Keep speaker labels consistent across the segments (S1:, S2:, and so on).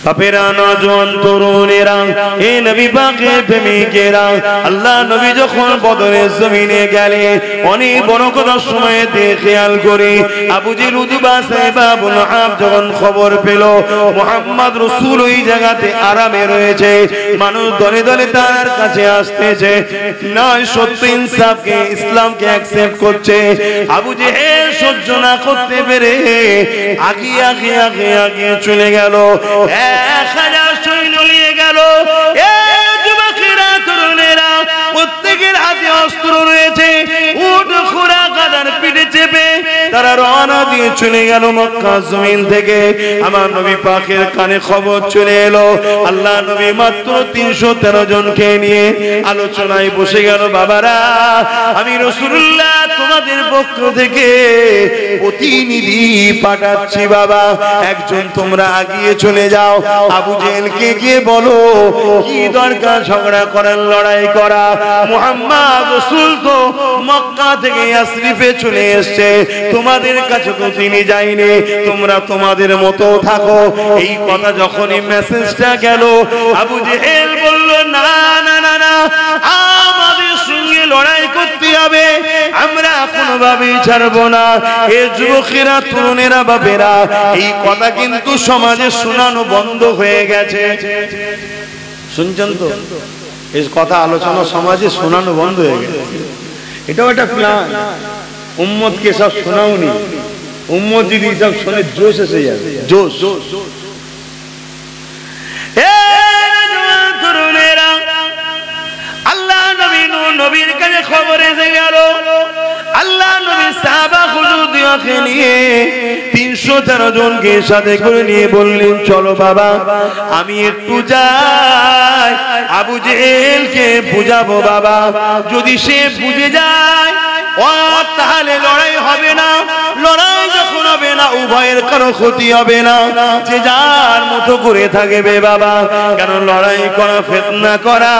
S1: বাপেরা, নওজোয়ান তরুণেরা, এ নবী পাকের প্রেমিকেরা, আল্লাহ নবী যখন বদরের জমিনে গেলেন, অনেক বড় কথা সময় দিয়ে খেয়াল করে আবু জেহেল উতবা সাইবা আবু লাহাব যখন খবর পেল মুহাম্মদ রাসূল ওই জায়গাতে আরামে রয়েছে, মানুষ দলে দলে তার কাছে আসতেছে, নয় সত্য ইনসাফকে ইসলামকে অ্যাকসেপ্ট করছে। আবু জেহেল সহ্য না করতে পেরে আগিয়ে আগিয়ে আগিয়ে আগিয়ে চলে গেল, 1000 সৈন্য নিয়ে গেল। যুবকেরা, তরুণেরা, প্রত্যেকের হাতে অস্ত্র রয়েছে, উট ঘোড়া গাধার পিঠে চেপে তারা রওনা দিয়ে চলে গেল মক্কা জমিন থেকে। আমার নবী পাকের কানে খবর চলে এলো, আল্লাহ নবী মাত্র 313 জনকে নিয়ে আলোচনায় বসে গেল। বাবারা, আমি রাসূলুল্লাহ তোমাদের পক্ষ থেকে প্রতিনিধি পাঠাচ্ছি বাবা, একজন তোমরা আগিয়ে চলে যাও, আবু জেহেলকে গিয়ে বলো কি দরকার ঝগড়া করার, লড়াই করা, মুহাম্মদ রাসূল তো মক্কা থেকে ইয়াসরিফে চলে এসেছে, তোমাদের কাছে তো তিনি যায়নি, তোমরা তোমাদের মতো থাকো। এই কথা যখনই মেসেজটা গেল, আবু জেহেল বলল না না না না, আমাদের সঙ্গে লড়াই করতে হবে, আমরা কোনোভাবেই ছাড়বো না। এ যুবকেরা, তরুণেরা, বাপেরা, এই কথা কিন্তু সমাজে শোনানো বন্ধ হয়ে গেছে। শুনছেন তো? এই কথা আলোচনা সমাজে শোনানো বন্ধ হয়ে গেছে। এটাও একটা প্ল্যান, উম্মতকে সব শোনাওনি, উম্মত যদি সব শুনে জোশ এসে যাবে, জোশ। আল্লাহ নবীর কাছে খবর এসে গেল, আল্লাহ নবী সাহাবা হুজুরকে নিয়ে 313 জনকে সাথে করে নিয়ে বললেন, চলো বাবা, আমি একটু যাই, আবু জেহেলকে বুঝাবো বাবা, যদি সে বুঝে যায় তাহলে লড়াই হবে না, লড়াই যখন হবে না উভয়ের কারো ক্ষতি হবে না, যে যার মতো করে থাকবে বাবা। কেন লড়াই করা, ফিতনা করা,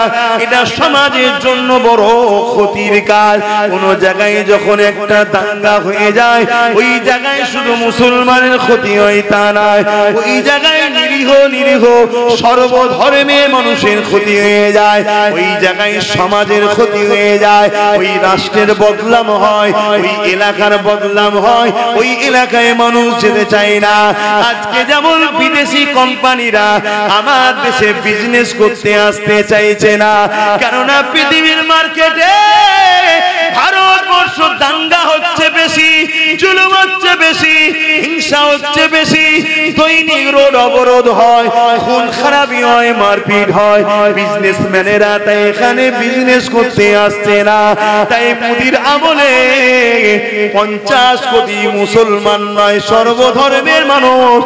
S1: এটা সমাজের জন্য বড় ক্ষতির কাজ। কোন জায়গায় যখন একটা দাঙ্গা হয়ে যায়, ওই জায়গায় শুধু মুসলমানের ক্ষতি হয় তা নয়, ওই জায়গায় নিরীহ নিরীহ সর্বধর্মের মানুষের ক্ষতি হয়ে যায়, ওই জায়গায় সমাজের ক্ষতি হয়ে যায়, ওই রাষ্ট্রের বদনাম হয়, ওই এলাকার বদনাম হয়, ওই এলাকায় মানুষ যেতে চায় না। আজকে যেমন বিদেশি কোম্পানিরা আমার দেশে বিজনেস করতে আসতে চাইছে না, কেননা পৃথিবীর মার্কেটে ভারতবর্ষ দাঙ্গা হচ্ছে বেশি, জুলুম হচ্ছে বেশি, হিংসা হচ্ছে বেশি, দৈনিক রোড অবরোধ হয়, খুন খারাপি হয়, মারপিট হয়, বিজনেসম্যানেরা তাই এখানে বিজনেস করতে আসছে না। তাই মোদির আমলে 50 কোটি মুসলমান নয়, সর্বধর্মের মানুষ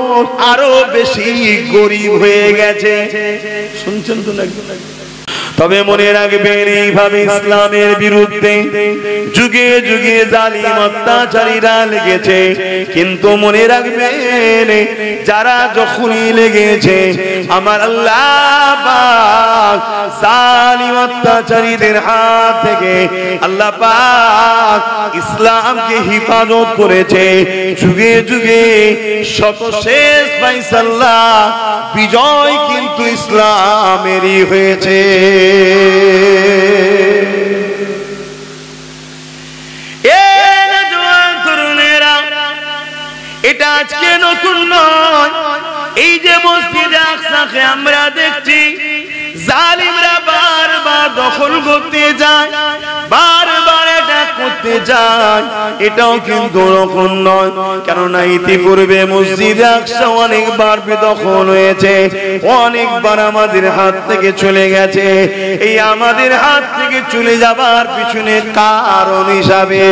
S1: আরো বেশি গরিব হয়ে গেছে। শুনছেন তো নাকি? তবে মনে রাখবেন, এইভাবে ইসলামের বিরুদ্ধে যুগে যুগে জালিম অত্যাচারীরা লেগেছে, কিন্তু মনে রাখবেন যারা যখনই লেগেছে আমার আল্লাহ পাক জালিম অত্যাচারীদের হাত থেকে আল্লাহ পাক ইসলামকে হিফাজত করেছে। যুগে যুগে সর্বশেষ ফায়সালা বিজয় কিন্তু ইসলামেরই হয়েছে। এটা আজকে নতুন নয়, এই যে মসজিদে আকসাকে আমরা দেখছি জালিমরা বারবার দখল করতে যায়, বারবার এটা করতে যায়, এটাও কিন্তু রকম নয়। কেননা ইতিপূর্বে মসজিদে আকসা অনেকবার বেদখল হয়েছে, অনেকবার আমাদের হাত থেকে চলে গেছে। এই আমাদের হাত থেকে চলে যাবার পিছনে কারণ হিসাবে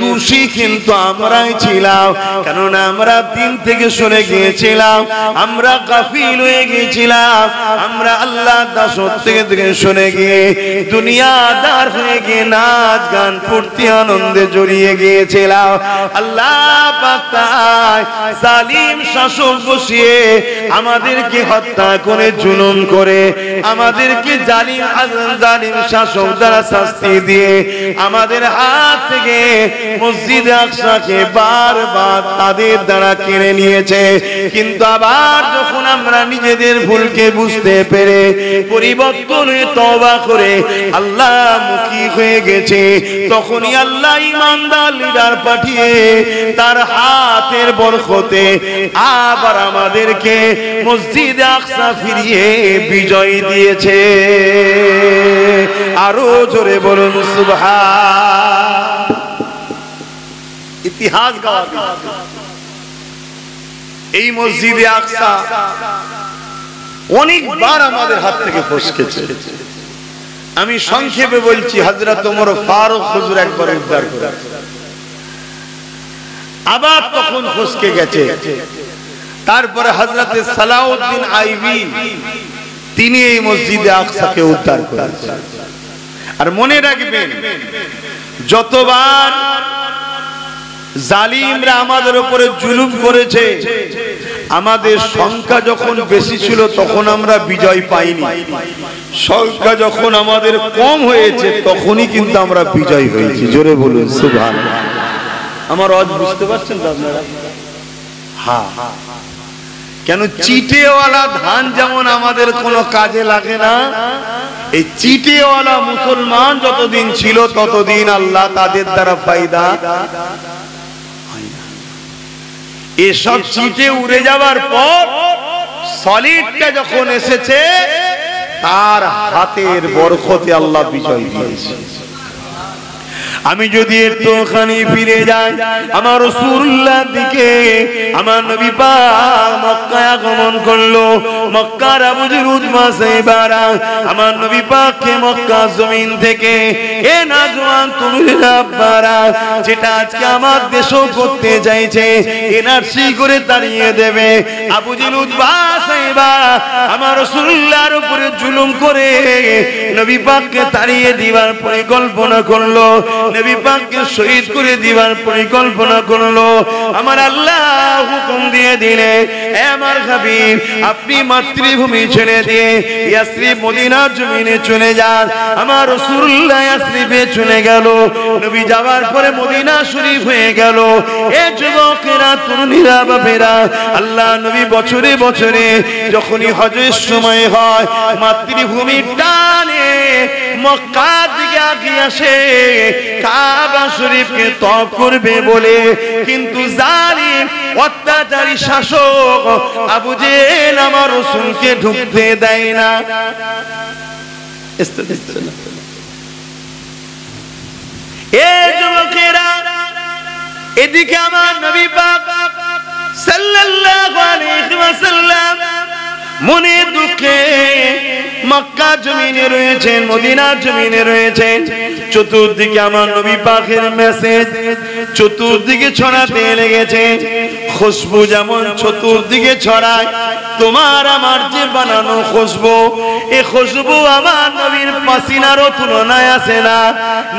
S1: দোষী কিন্তু আমরাই ছিলাম, কেননা আমরা দিন থেকে সরে গিয়েছিলাম, আমরা গাফিল হয়ে গিয়েছিলাম, আমরা আল্লাহ দাসত্ব থেকে সরে গিয়ে দুনিয়াদার হয়ে গিয়ে নাচ গান ফুর্তি আনন্দ আনন্দে জড়িয়ে গিয়েছিলাম। আল্লাহ পাক তাই জালিম শাসক বসিয়ে আমাদেরকে হত্যা করে জুলুম করে আমাদেরকে জালিম শাসক দ্বারা শাস্তি দিয়ে আমাদের হাত থেকে মসজিদে আকসাকে বারবার তাদের দ্বারা কেড়ে নিয়েছে। কিন্তু আবার যখন আমরা নিজেদের ভুলকে বুঝতে পেরে পরিবর্তন হয়ে তওবা করে আল্লাহ মুখী হয়ে গেছে, তখনই আল্লাহ ইমানদার লিডার পাঠিয়ে তার হাতের বরকতে আবার আমাদেরকে মসজিদে আকসা ফিরিয়ে বিজয় দিয়েছে। আরো জোরে বলুন সুবহান। ইতিহাস গাওয়া এই মসজিদে আকসা অনেকবার আমাদের হাত থেকে ফসকেছে। আমি সংক্ষেপে বলছি, হযরত ওমর ফারুক হুজুর একবার উদ্ধার করেছে, আবার তখন ফসকে গেছে। তারপরে হযরত সালাউদ্দিন আইবি তিনি এই মসজিদে আকসাকে উদ্ধার করেছেন। আর মনে রাখবেন, যতবার জালিমরা আমাদের উপরে জুলুম করেছে, আমাদের সংখ্যা যখন বেশি ছিল তখন আমরা বিজয় পাইনি, সংখ্যা যখন আমাদের কম হয়েছে তখনই কিন্তু আমরা বিজয় হয়েছি। জোরে বলুন সুবহানাল্লাহ। আমার আওয়াজ বুঝতে পারছেন তো আপনারা? হ্যাঁ, কেন চিটেওয়ালা ধান যেমন আমাদের কোনো কাজে লাগে না, এই চিটেওয়ালা মুসলমান যতদিন ছিল ততদিন আল্লাহ তাদের দ্বারা ফায়দা। এসব চিটে উড়ে যাওয়ার পর সলিডটা যখন এসেছে তার হাতের বরকতে আল্লাহ বিজয় দিয়েছে। আমি যদি একটুখানি ফিরে যাই আমার রাসূলুল্লাহর দিকে, আমার নবী পাক মক্কায় আগমন করলো। মক্কার আবু জেহেল উতবা সাইবারা আমার নবী পাককে মক্কা জমিন থেকে এ নাজওয়ান তরুণীরা আব্বারা, যেটা আজকে আমার দেশও করতে চাইছে, এনআরসি করে তাড়িয়ে দেবে। আবু জেহেল উতবা সাইবা আমার রাসূলুল্লাহর উপরে জুলুম করে নবী পাককে তাড়িয়ে দিবার পরিকল্পনা করলো, নবী পাককে শহীদ করে দিবার পরিকল্পনা করলো। আমার আল্লাহ হুকুম দিয়ে দিলে, হে আমার হাবিব, আপনি মাতৃভূমি ছেড়ে দিয়ে ইয়াসরিব মদিনার জমিনে চলে যান। আমার রাসূলুল্লাহ ইয়াসরিবে চলে গেল। নবী যাওয়ার পরে মদিনা শরীফ হয়ে গেল। এ যুবকেরা, তরুণীরা, বাপেরা, আল্লাহ নবী বছরে বছরে যখনই হজের সময় হয় মাতৃভূমির টানে মক্কার দিকে আগিয়ে আসে কাবা শরীফকে তওয়াফ করবে বলে। কিন্তু জালিম অত্যাচারী শাসক আবু জেহেল আমার রাসূলকে ঢুকতে দেয় না। এই যুবকেরা, এদিকে আমার নবী পাক সাল্লাল্লাহু আলাইহি ওয়াসাল্লাম মনে দুঃখে মক্কা জমিনে রয়েছেন, মদিনার জমিনে রয়েছেন। চতুর্দিকে আমার নবী পাকের মেসেজ চতুর্দিকে ছড়াতে লেগেছে। খুশবু যেমন চতুর্দিকে ছড়ায়, তোমার আমার যে বানানো খুশবু, এই খুশবু আমার নবীর পাসিনারও তুলনায় আসে না।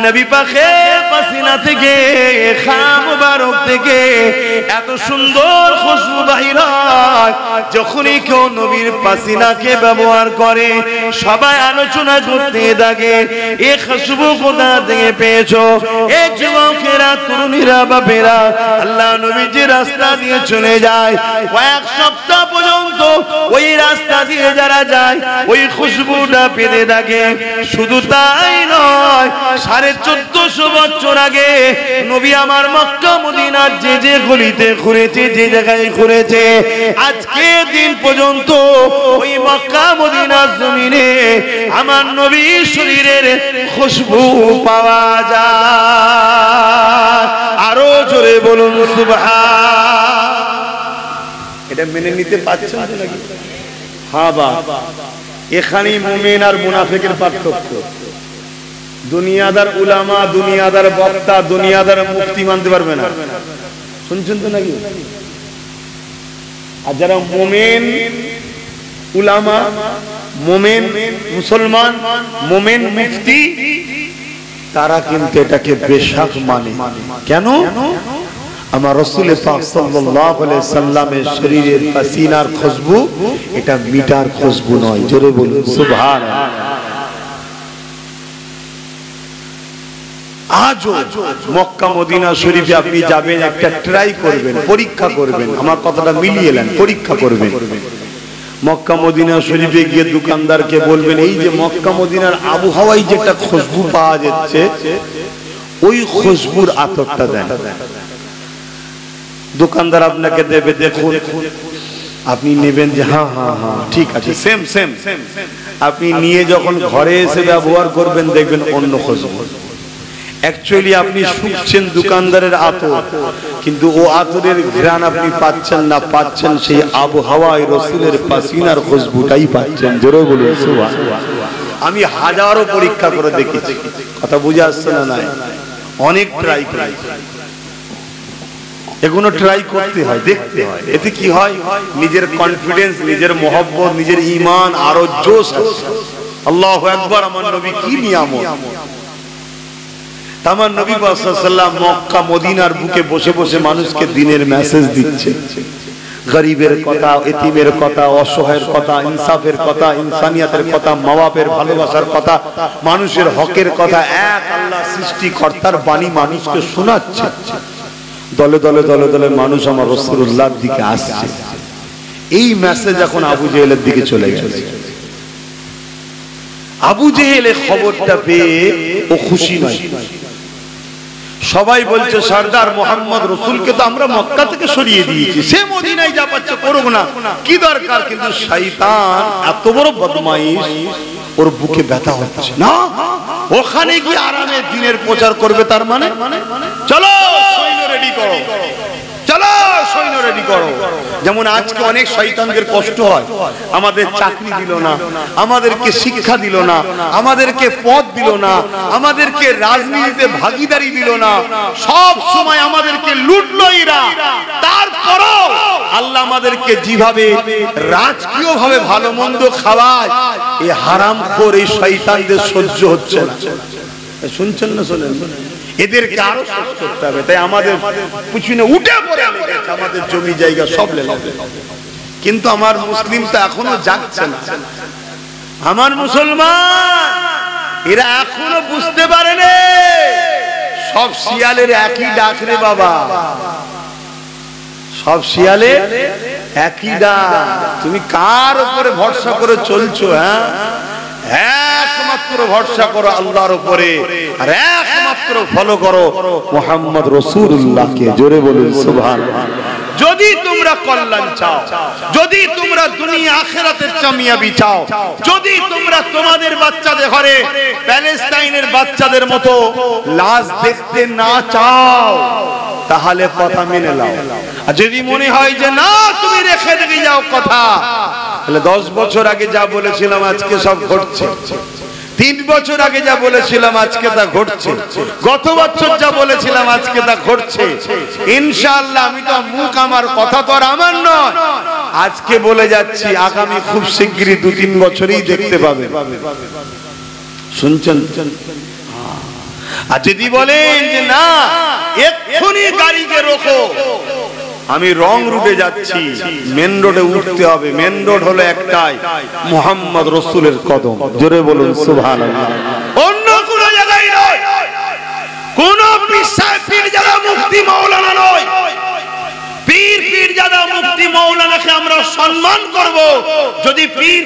S1: নবী পাকের পাসিনা থেকে, খাম মুবারক থেকে এত সুন্দর খুশবু বাহির হয়, যখনই কেউ নবীর পাসিনাকে ব্যবহার করে সবাই আলোচনা করতে থাকে, এই খুশবু কোথা থেকে পেয়েছো? এই যুবকেরা, তরুণীরা, বাপেরা, আল্লাহ নবী যে রাস্তা দিয়ে চলে যায় কয়েক সপ্তাহ পর্যন্ত ওই রাস্তা দিয়ে যারা যায় ওই খুশবুটা পেতে থাকে। শুধু তাই নয়, 1450 বছর আগে নবী আমার মক্কা মদিনার যে যে গলিতে ঘুরেছে, যে জায়গায় ঘুরেছে, আজকে দিন পর্যন্ত ওই মক্কা মদিনার জমিনে আমার নবীর শরীরের খুশবু পাওয়া যায়। আরো জোরে বলুন সুবহান। এটা মেনে নিতে পারছেন নাকি? হ্যাঁ বাবা, এখানেই মুমিন আর মুনাফিকের পার্থক্য। দুনিয়াদার উলামা, দুনিয়াদার বক্তা, দুনিয়াদার মুফতি মানতে পারবে না। শুনছেন তো নাকি? আর যারা মুমিন উলামা, মুমিন মুসলমান, মুমিন মুফতি, তারা কিন্তু এটাকে বেশক মানে। কেন? আমার রাসূল পাক সাল্লাল্লাহু আলাইহি সাল্লামের শরীরের পাসিনার খুশবু এটা মিটার খুশবু নয়। জোরে বলুন সুবহানাল্লাহ। আজও মক্কা মদিনা শরীফে আপনি যাবেন, একটা ট্রাই করবেন, পরীক্ষা করবেন, আমার কথাটা মিলিয়ে নেন, পরীক্ষা করবেন। মক্কা মদিনা শরীফে গিয়ে দোকানদারকে বলবেন, এই যে মক্কা মদিনার আবহাওয়ায় যেটা খুশবু পাওয়া যাচ্ছে ওই খুশবুর আতরটা দেন। দোকানদার আপনাকে দেবে, দেখুন, আপনি নেবেন যে হ্যাঁ হ্যাঁ হ্যাঁ ঠিক আছে, সেম সেম। আপনি নিয়ে যখন ঘরে এসে ব্যবহার করবেন দেখবেন অন্য খুশবু। অ্যাকচুয়ালি আপনি শুকছেন দোকানদারের আতর, কিন্তু ও আতরের ঘ্রাণ আপনি পাচ্ছেন না, পাচ্ছেন সেই আবহাওয়ায় রাসূলের পাসিনার খুশবুটাই পাচ্ছেন। জোরে বলুন সুবহানাল্লাহ। আমি হাজারো পরীক্ষা করে দেখেছি, কথা বুঝে আসছে না? নাই, অনেক ট্রাই করেছি। এগুলো ট্রাই করতে হয়, দেখতে হয়। এতে কি হয়? নিজের কনফিডেন্স, নিজের মহব্বত, নিজের ঈমান আরো জোশ আসে। আল্লাহু আকবার। আমার নবী কি নিয়ামত! আমার নবী পাক সাল্লাল্লাহু আলাইহি ওয়াসাল্লাম মক্কা মদিনার বুকে বসে বসে মানুষকে দ্বীনের মেসেজ দিচ্ছে। গরিবের কথা, এতিমের কথা, অসহায়ের কথা, ইনসাফের কথা, ইনসানিয়াতের কথা, মা-বাপের ভালোবাসার কথা, মানুষের হকের কথা, এক আল্লাহ সৃষ্টিকর্তার বাণী মানুষকে শোনাচ্ছে। দলে দলে দলে দলে মানুষ আমার রাসূলুল্লাহর দিকে আসছে। এই মেসেজ এখন আবু জেহেলের দিকে চলে গেছে। আবু জেহেল খবরটা পেয়ে ও খুশি নয়। সবাই বলছে সরদার মোহাম্মদ রাসূলকে তো আমরা মক্কা থেকে সরিয়ে দিয়েছি, সে মদিনায় যা পাচ্ছে করুক না, কি দরকার? কিন্তু শয়তান এত বড় বদমাইশ, ওর বুকে ব্যথা হচ্ছে না, ওখানে গিয়ে আরামে দ্বীনের প্রচার করবে। তার মানে চলো সৈন্য রেডি করো, চলো সৈন্য রেডি করো। যেমন আজকে অনেক শয়তানদের কষ্ট হয়, আমাদের চাকরি দিল না, আমাদেরকে শিক্ষা দিল না, আমাদেরকে পদ দিল না, আমাদেরকে রাজনীতিতে ভাগীদারি দিল না, সব সময় আমাদেরকে লুটলো এরা। তারপরও আল্লাহ আমাদেরকে যেভাবে রাজকীয় ভাবে ভালো মন্দ খাওয়ায়, এই হারামখোর এই শয়তানদের সহ্য হচ্ছে না। শুনছেন না? শোনেন, এদেরকে আরো শেষ করতে হবে। তাই আমাদের পিছনে উঠে পড়ে লেগেছে, আমাদের জমি জায়গা সব লেগে। কিন্তু আমার মুসলিম তো এখনো জাগছে না। আমার মুসলমান এরা এখনো বুঝতে পারেনি সব শিয়ালের একই ডাক রে বাবা, সব শিয়ালের একই ডাক। তুমি কার উপরে ভরসা করে চলছো? একমাত্র ভরসা করো আল্লাহর উপরে, আর একমাত্র ফলো করো মুহাম্মদ রাসূলুল্লাহকে। জোরে বলুন সুবহানাল্লাহ। যদি তোমরা কল্যাণ চাও, যদি তোমরা দুনিয়া আখিরাতের কামিয়াবি চাও, যদি তোমরা তোমাদের বাচ্চাদের ঘরে প্যালেস্টাইনের বাচ্চাদের মতো লাশ দেখতে না চাও, তাহলে কথা মেনে নাও। আর যদি মনে হয় যে না তুমি রেখে দিয়ে যাও কথা, তাহলে 10 বছর আগে যা বলেছিলাম আজকে সব ঘটছে, 3 বছর আগে যা বলেছিলাম আজকে তা ঘটছে, গত বছর যা বলেছিলাম আজকে তা ঘটছে। ইনশাআল্লাহ আমি তো মুখ, আমার কথা তো আর আমার নয়, আজকে বলে যাচ্ছি আগামী খুব শিগগিরই 2-3 বছরেই দেখতে পাবে। শুনছেন? আর যদি বলেন যে না এক্ষুনি গাড়িকে রোকো, আমি রং রুটে যাচ্ছি, মেন রোডে উঠতে হবে। মেন রোড হলো একটাই, মুহাম্মদ রাসূলের কদম। জোরে বলুন সুবহানাল্লাহ। অন্য কোন জায়গায় নয়, কোন পীরজাদা মুফতি মাওলানা নয়। পীরজাদা মুফতি মাওলানাকে আমরা সম্মান করব যদি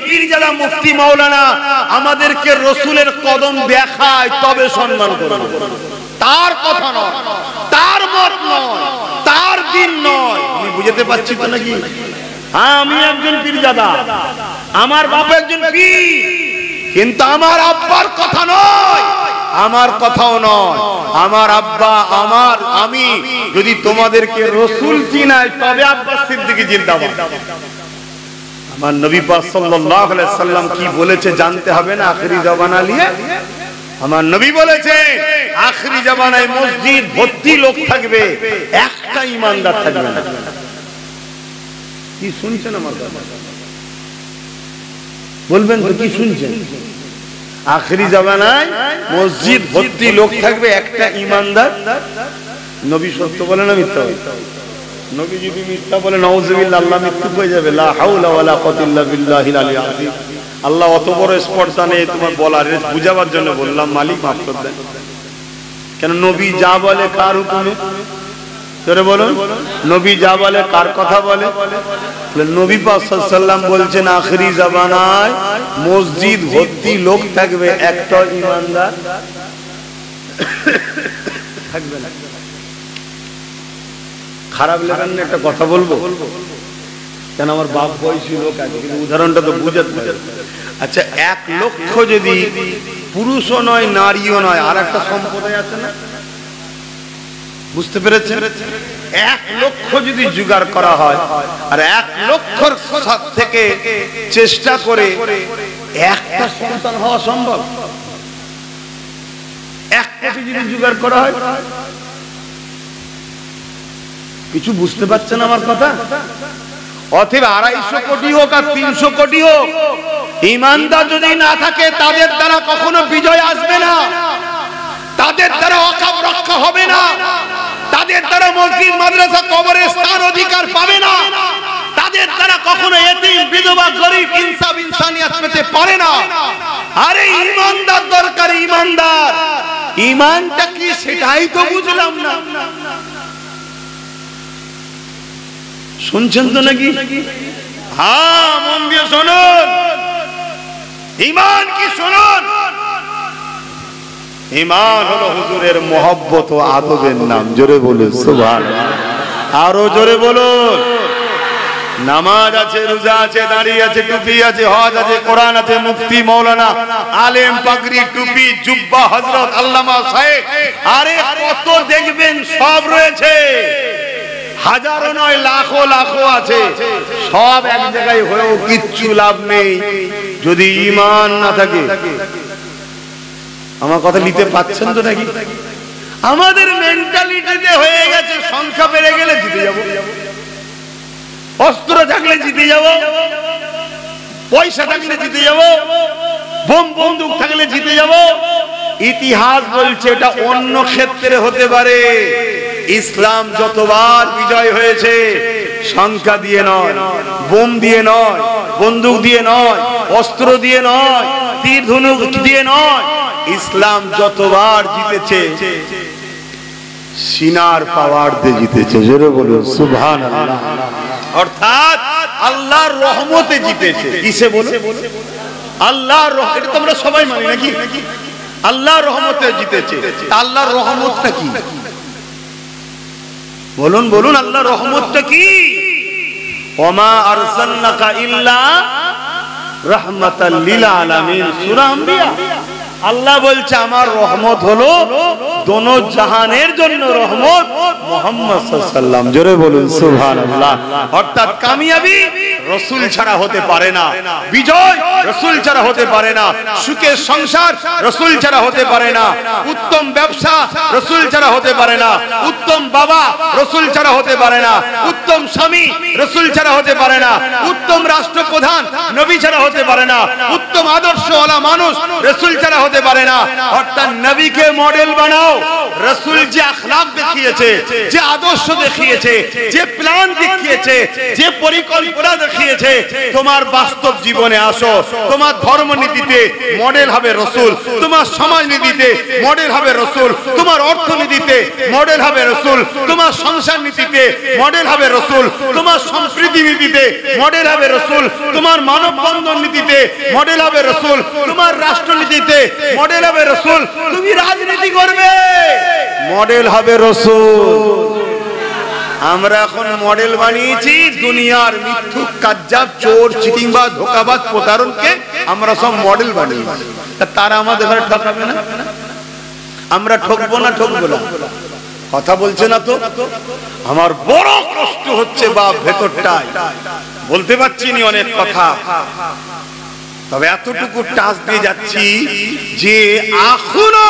S1: পীরজাদা মুফতি মাওলানা আমাদেরকে রাসূলের কদম দেখায়, তবে সম্মান করব। তার কথা নয়, তার মত নয়, তার দিন নয়। আমি বুঝতে পারছি তো নাকি? আমি একজন পীরজাদা, আমার বাপ একজন পীর, কিন্তু আমার আব্বার কথা নয়, আমার কথাও নয়। আমার আব্বা, আমি যদি তোমাদেরকে রাসূল চিনাই, তবে আব্বাস সিদ্দিকী জিন্দাবাদ। আমার নবী পাক সাল্লাল্লাহু আলাইহি সাল্লাম কি বলেছে জানতে হবে না? আখেরি জামানা নিয়ে আমার নবী বলেছে আখেরি জামানায় মসজিদ ভর্তি লোক থাকবে, একটা ঈমানদার থাকবে না। কি শুনছেন আমার কথা? বলবেন তো কি শুনছেন? আখেরি জামানায় মসজিদ ভর্তি লোক থাকবে, একটা ইমানদার। নবী সত্য বলে না মিথ্যা বলে? নবী যদি মিথ্যা বলে নাউজুবিল্লাহ, আল্লাহ মৃত্যু হয়ে যাবে। লা হাওলা ওয়ালা কুওয়াতা ইল্লা বিল্লাহিল আলিয়্যিল আযীম। আল্লাহ অত বড় স্পর্ধা নেই তোমার বলার, বুঝাবার জন্য বললাম, মালিক মাফ করে দেন। কেন নবী যা বলে কার হুকুমে? তোরে বলুন, নবী যা বলে কার কথা বলে? নবী পাক সাল্লাল্লাহু আলাইহি ওয়াসাল্লাম বলছেন আখেরি জামানায় মসজিদ ভর্তি লোক থাকবে, একটা ইমানদার থাকবে না। খারাপ লাগেন না একটা কথা বলবো? কেন আমার বাপ বয়সী লোক আছে, কিন্তু উদাহরণটা তো বুঝাতে পারে। আচ্ছা, 1 লক্ষ যদি পুরুষও নয় নারীও নয়, আর একটা সম্প্রদায় আছে না, বুঝতে পেরেছেন? 1 লক্ষ যদি জোগাড় করা হয় আর 1 লক্ষর থেকে চেষ্টা করে একটা সন্তান হওয়া সম্ভব? 1 কোটি যদি জোগাড় করা হয়, কিছু বুঝতে পারছেন আমার কথা? অতএব 250 কোটি হোক আর 300 কোটি হোক, ঈমানদার যদি না থাকে তাদের দ্বারা কখনো বিজয় আসবে না, তাদের দ্বারা অকাপ রক্ষা হবে না, তাদের দ্বারা মসজিদ মাদ্রাসা কবরে স্থান অধিকার পাবে না, তাদের দ্বারা কখনো এতিম বিধবা গরীব ইনসাফ ইনসানিয়াত পেতে পারে না। আরে ঈমানদার দরকার, ঈমানদার। ঈমানটা কি সেটাই তো বুঝলাম না। শুনছেন তো নাকি? হ্যাঁ, মন দিয়ে শুনুন। ঈমান কি শুনুন। ঈমান হলো হুজুরের মহব্বত ও আদবের নাম। জোরে বলুন সুবহানাল্লাহ। আরো জোরে বলুন। নামাজ আছে, রোজা আছে, দাড়ি আছে, টুপি আছে, হজ আছে, কোরআন আছে, মুফতি মৌলানা, আলেম, পাগড়ি, টুপি, জুব্বা, হযরত, আল্লামা, শাইখ, আরে কত দেখবেন সব রয়েছে। হাজারো নয়, লাখো লাখো আছে। সব এক জায়গায় হয়েও কিচ্ছু লাভ নেই যদি ঈমান না থাকে। আমার কথা নিতে পাচ্ছেন তো নাকি? আমাদের মেন্টালিটিতে হয়ে গেছে সংখ্যা বেড়ে গেলে জিতে যাব, অস্ত্র থাকলে জিতে যাব, পয়সা থাকলে জিতে যাব, বোম বন্দুক থাকলে জিতে যাব। ইতিহাস বলছে এটা অন্য ক্ষেত্রে হতে পারে। ইসলাম যতবার বিজয় হয়েছে সংখ্যা দিয়ে নয়, বোম দিয়ে নয়, বন্দুক দিয়ে নয়, অস্ত্র দিয়ে নয়, তীর ধনুক দিয়ে নয়। ইসলাম যতবার জিতেছে সিনার পাওয়ার দিয়ে জিতেছে। জোরে বলুন সুবহানাল্লাহ। অর্থাৎ আল্লাহর রহমতে জিতেছে। কিসে বলে? আল্লাহর রহমত। এটা তোমরা সবাই মানি নাকি? আল্লাহর রহমতে জিতেছে। আল্লাহর রহমতটা কি? বলুন বলুন, আল্লাহর রহমতটা কি? ওমা আরসালনাকা ইল্লা রাহমাতাল লিল আলামিন, সূরা আম্বিয়া। আল্লাহ বলছে আমার রহমত হলো দোনো জাহানের জন্য রহমত, মুহাম্মদ সাল্লাল্লাহু আলাইহি ওয়াসাল্লাম। জোরে বলুন সুবহানাল্লাহ। অর্থাৎ কামিয়াবি রাসূল ছাড়া হতে পারে না, বিজয় রাসূল ছাড়া হতে পারে না, সুখের সংসার রাসূল ছাড়া হতে পারে না, উত্তম ব্যবসা রাসূল ছাড়া হতে পারে না, উত্তম বাবা রাসূল ছাড়া হতে পারে না, উত্তম স্বামী রাসূল ছাড়া হতে পারে না, উত্তম রাষ্ট্রপ্রধান নবী ছাড়া হতে পারে না, উত্তম আদর্শওয়ালা মানুষ রাসূল ছাড়া হতে পারে না। অর্থাৎ নবীকে মডেল বানাও। রাসূল যে আখলাক দেখিয়েছে, যে আদর্শ দেখিয়েছে, যে প্ল্যান দেখিয়েছে, যে পরিকল্পনা দেখিয়েছে, তোমার বাস্তব জীবনে আসো। তোমার ধর্মনীতিতে মডেল হবে রাসূল, তোমার সমাজনীতিতে মডেল হবে রাসূল, তোমার অর্থনীতিতে মডেল হবে রাসূল, তোমার সংসার নীতিতে মডেল হবে রাসূল, তোমার সম্প্রীতি নীতিতে মডেল হবে রাসূল, তোমার মানববন্ধন নীতিতে মডেল হবে রাসূল, তোমার রাষ্ট্রনীতিতে মডেল হবে রাসূল, তুমি রাজনীতি করবে মডেল হবে রাসূল। আমরা এখন মডেল বানিয়েছি দুনিয়ার মিথ্যুক, কাজ্জাব, চোর, চিটিংবাজ, ধোঁকাবাজ, প্রতারককে আমরা সব মডেল বানিয়েছি। তারা আমাদের ঘরে ঠকাবে না? আমরা ঠকবো না? ঠকবো না? কথা বলছে না তো? আমার বড় কষ্ট হচ্ছে বাপ ভেতরটায়, বলতে পারছি না অনেক কথা, তবে এতটুকু টাচ দিয়ে যাচ্ছি যে এখনো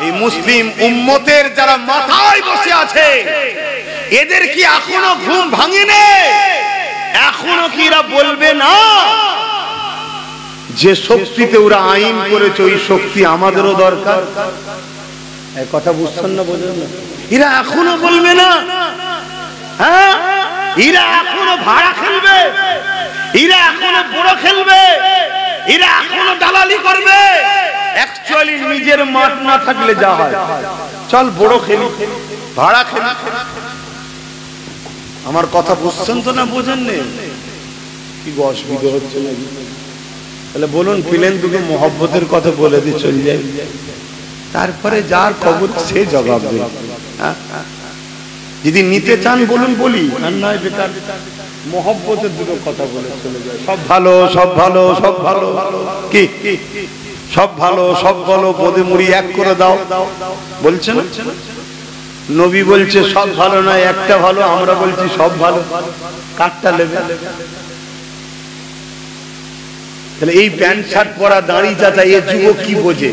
S1: এই মুসলিম উম্মতের যারা মাথায় বসে আছে এদের কি এখনো ঘুম ভাঙেনি? এখনো কি এরা বলবে না যে শক্তিতে ওরা আইন করেছে ওই শক্তি আমাদেরও দরকার। এই কথা বুঝছেন না? বোঝেন না? এরা এখনো বলবে না, হ্যাঁ এরা এখনো ভাড়া খেলবে, এরা এখনো বড় খেলবে, এরা এখনো দালালি করবে। অ্যাকচুয়ালি নিজের মাঠ না থাকলে যা হয়, চল বড় খেলি, ভাড়া খেলি। আমার কথা বুঝছেন তো না বোঝেন না? কি অসুবিধা হচ্ছে নাকি? তাহলে বলুন, প্লেন দুটো মোহব্বতের কথা বলে দিয়ে চলে যাই, তারপরে যার খবর সে জবাব দেবে। যদি নিতে চান বলুন, বলি, আর নয় বেকার মোহব্বতের দুটো কথা বলে চলে যায়। সব ভালো, সব ভালো, সব ভালো, কি সব ভালো, সব ভালো, পদে মুড়ি এক করে দাও বলছেন। নবী বলছে সব ভালো নয়, একটা ভালো। আমরা বলছি সব ভালো, কাঠটা নেবে। তাহলে এই প্যান্ট শার্ট পরা দাঁড়ি চাচা এ যুবক কি বোঝে?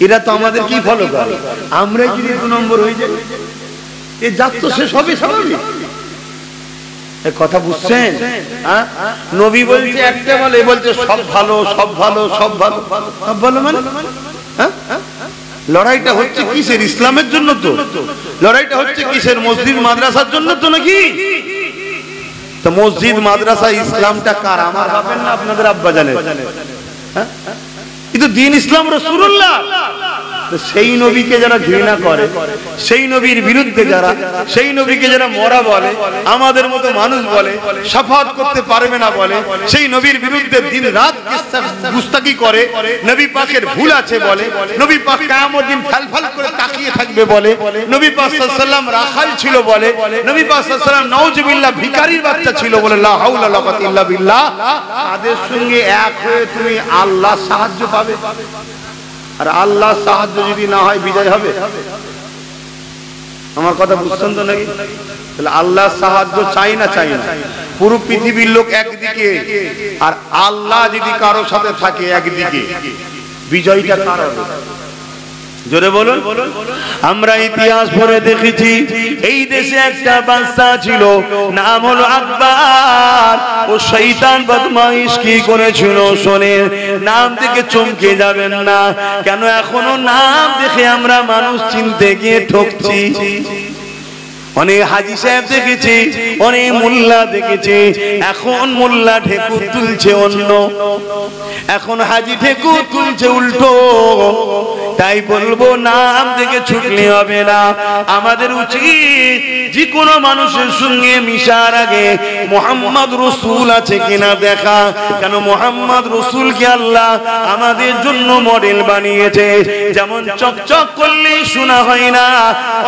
S1: এরা তো আমাদের কি ফলো করে, আমরাই যদি 2 নম্বর হয়ে যাই, এ যাত তো শেষ হবে স্বাভাবিক। কথা বুঝছেন? নবী বলছে একটা ভালো, এ বলছে সব ভালো, সব ভালো, সব ভালো, সব ভালো। মানে লড়াইটা হচ্ছে কিসের? ইসলামের জন্য তো। লড়াইটা হচ্ছে কিসের? মসজিদ মাদ্রাসার জন্য তো নাকি? তো মসজিদ মাদ্রাসা ইসলামটা কার? আমার বাপের না আপনাদের আব্বা জানেন? কিন্তু দিন ইসলাম রাসূলুল্লাহ। সেই নবীকে যারা ঘৃণা করে, সেই নবীর বিরুদ্ধে যারা, সেই নবীকে যারা মরা বলে, আমাদের মতো মানুষ বলে, শাফাত করতে পারবে না বলে, সেই নবীর বিরুদ্ধে দিন রাত গুস্তাখি করে, নবী পাকের ভুল আছে বলে, নবী পাক কিয়ামত দিন ফালফাল করে তাকিয়ে থাকবে বলে, নবী পাক সাল্লাল্লাহু আলাইহি ওয়াসাল্লাম রাখাল ছিল বলে, নবী পাক সাল্লাল্লাহু আলাইহি ওয়াসাল্লাম নাউজুবিল্লাহ ভিখারির বাচ্চা ছিল বলে, লা হাওলা ওয়ালা কুওয়াতা ইল্লা বিল্লাহ। তাদের সঙ্গে এক হয়ে তুমি আল্লাহর সাহায্য পাবে। আর আল্লাহর সাহায্য যদি না হয় বিজয় হবে? আমার কথা বুঝছেন তো নাকি? তাহলে আল্লাহর সাহায্য চাই না, চাই না? পুরো পৃথিবীর লোক একদিকে, আর আল্লাহ যদি কারো সাথে থাকে একদিকে, বিজয়টা কার হবে? জোরে বলুন। আমরা ইতিহাস পড়ে দেখেছি, এই দেশে একটা বাদশা ছিল, নাম হলো আকবর। ও শয়তান বদমাইশ কি করেছিল শোনেন, নাম দেখে চমকে যাবেন না। কেন এখনো নাম দেখে আমরা মানুষ চিনতে গিয়ে ঠকছি। অনেক হাজী সাহেব দেখেছি, অনেক মোল্লা দেখেছি, এখন মোল্লা ঢেকুর তুলছে অন্য, এখন হাজী ঢেকুর তুলছে উল্টো। তাই বলবো নাম দেখে ছুটলে হবে না। আমাদের উচিত যে কোনো মানুষের সঙ্গে মিশার আগে মুহাম্মদ রাসূল আছে কিনা দেখা। কেন মুহাম্মদ রাসূলকে আল্লাহ আমাদের জন্য মডেল বানিয়েছে। যেমন চকচক করলেই শোনা হয় না,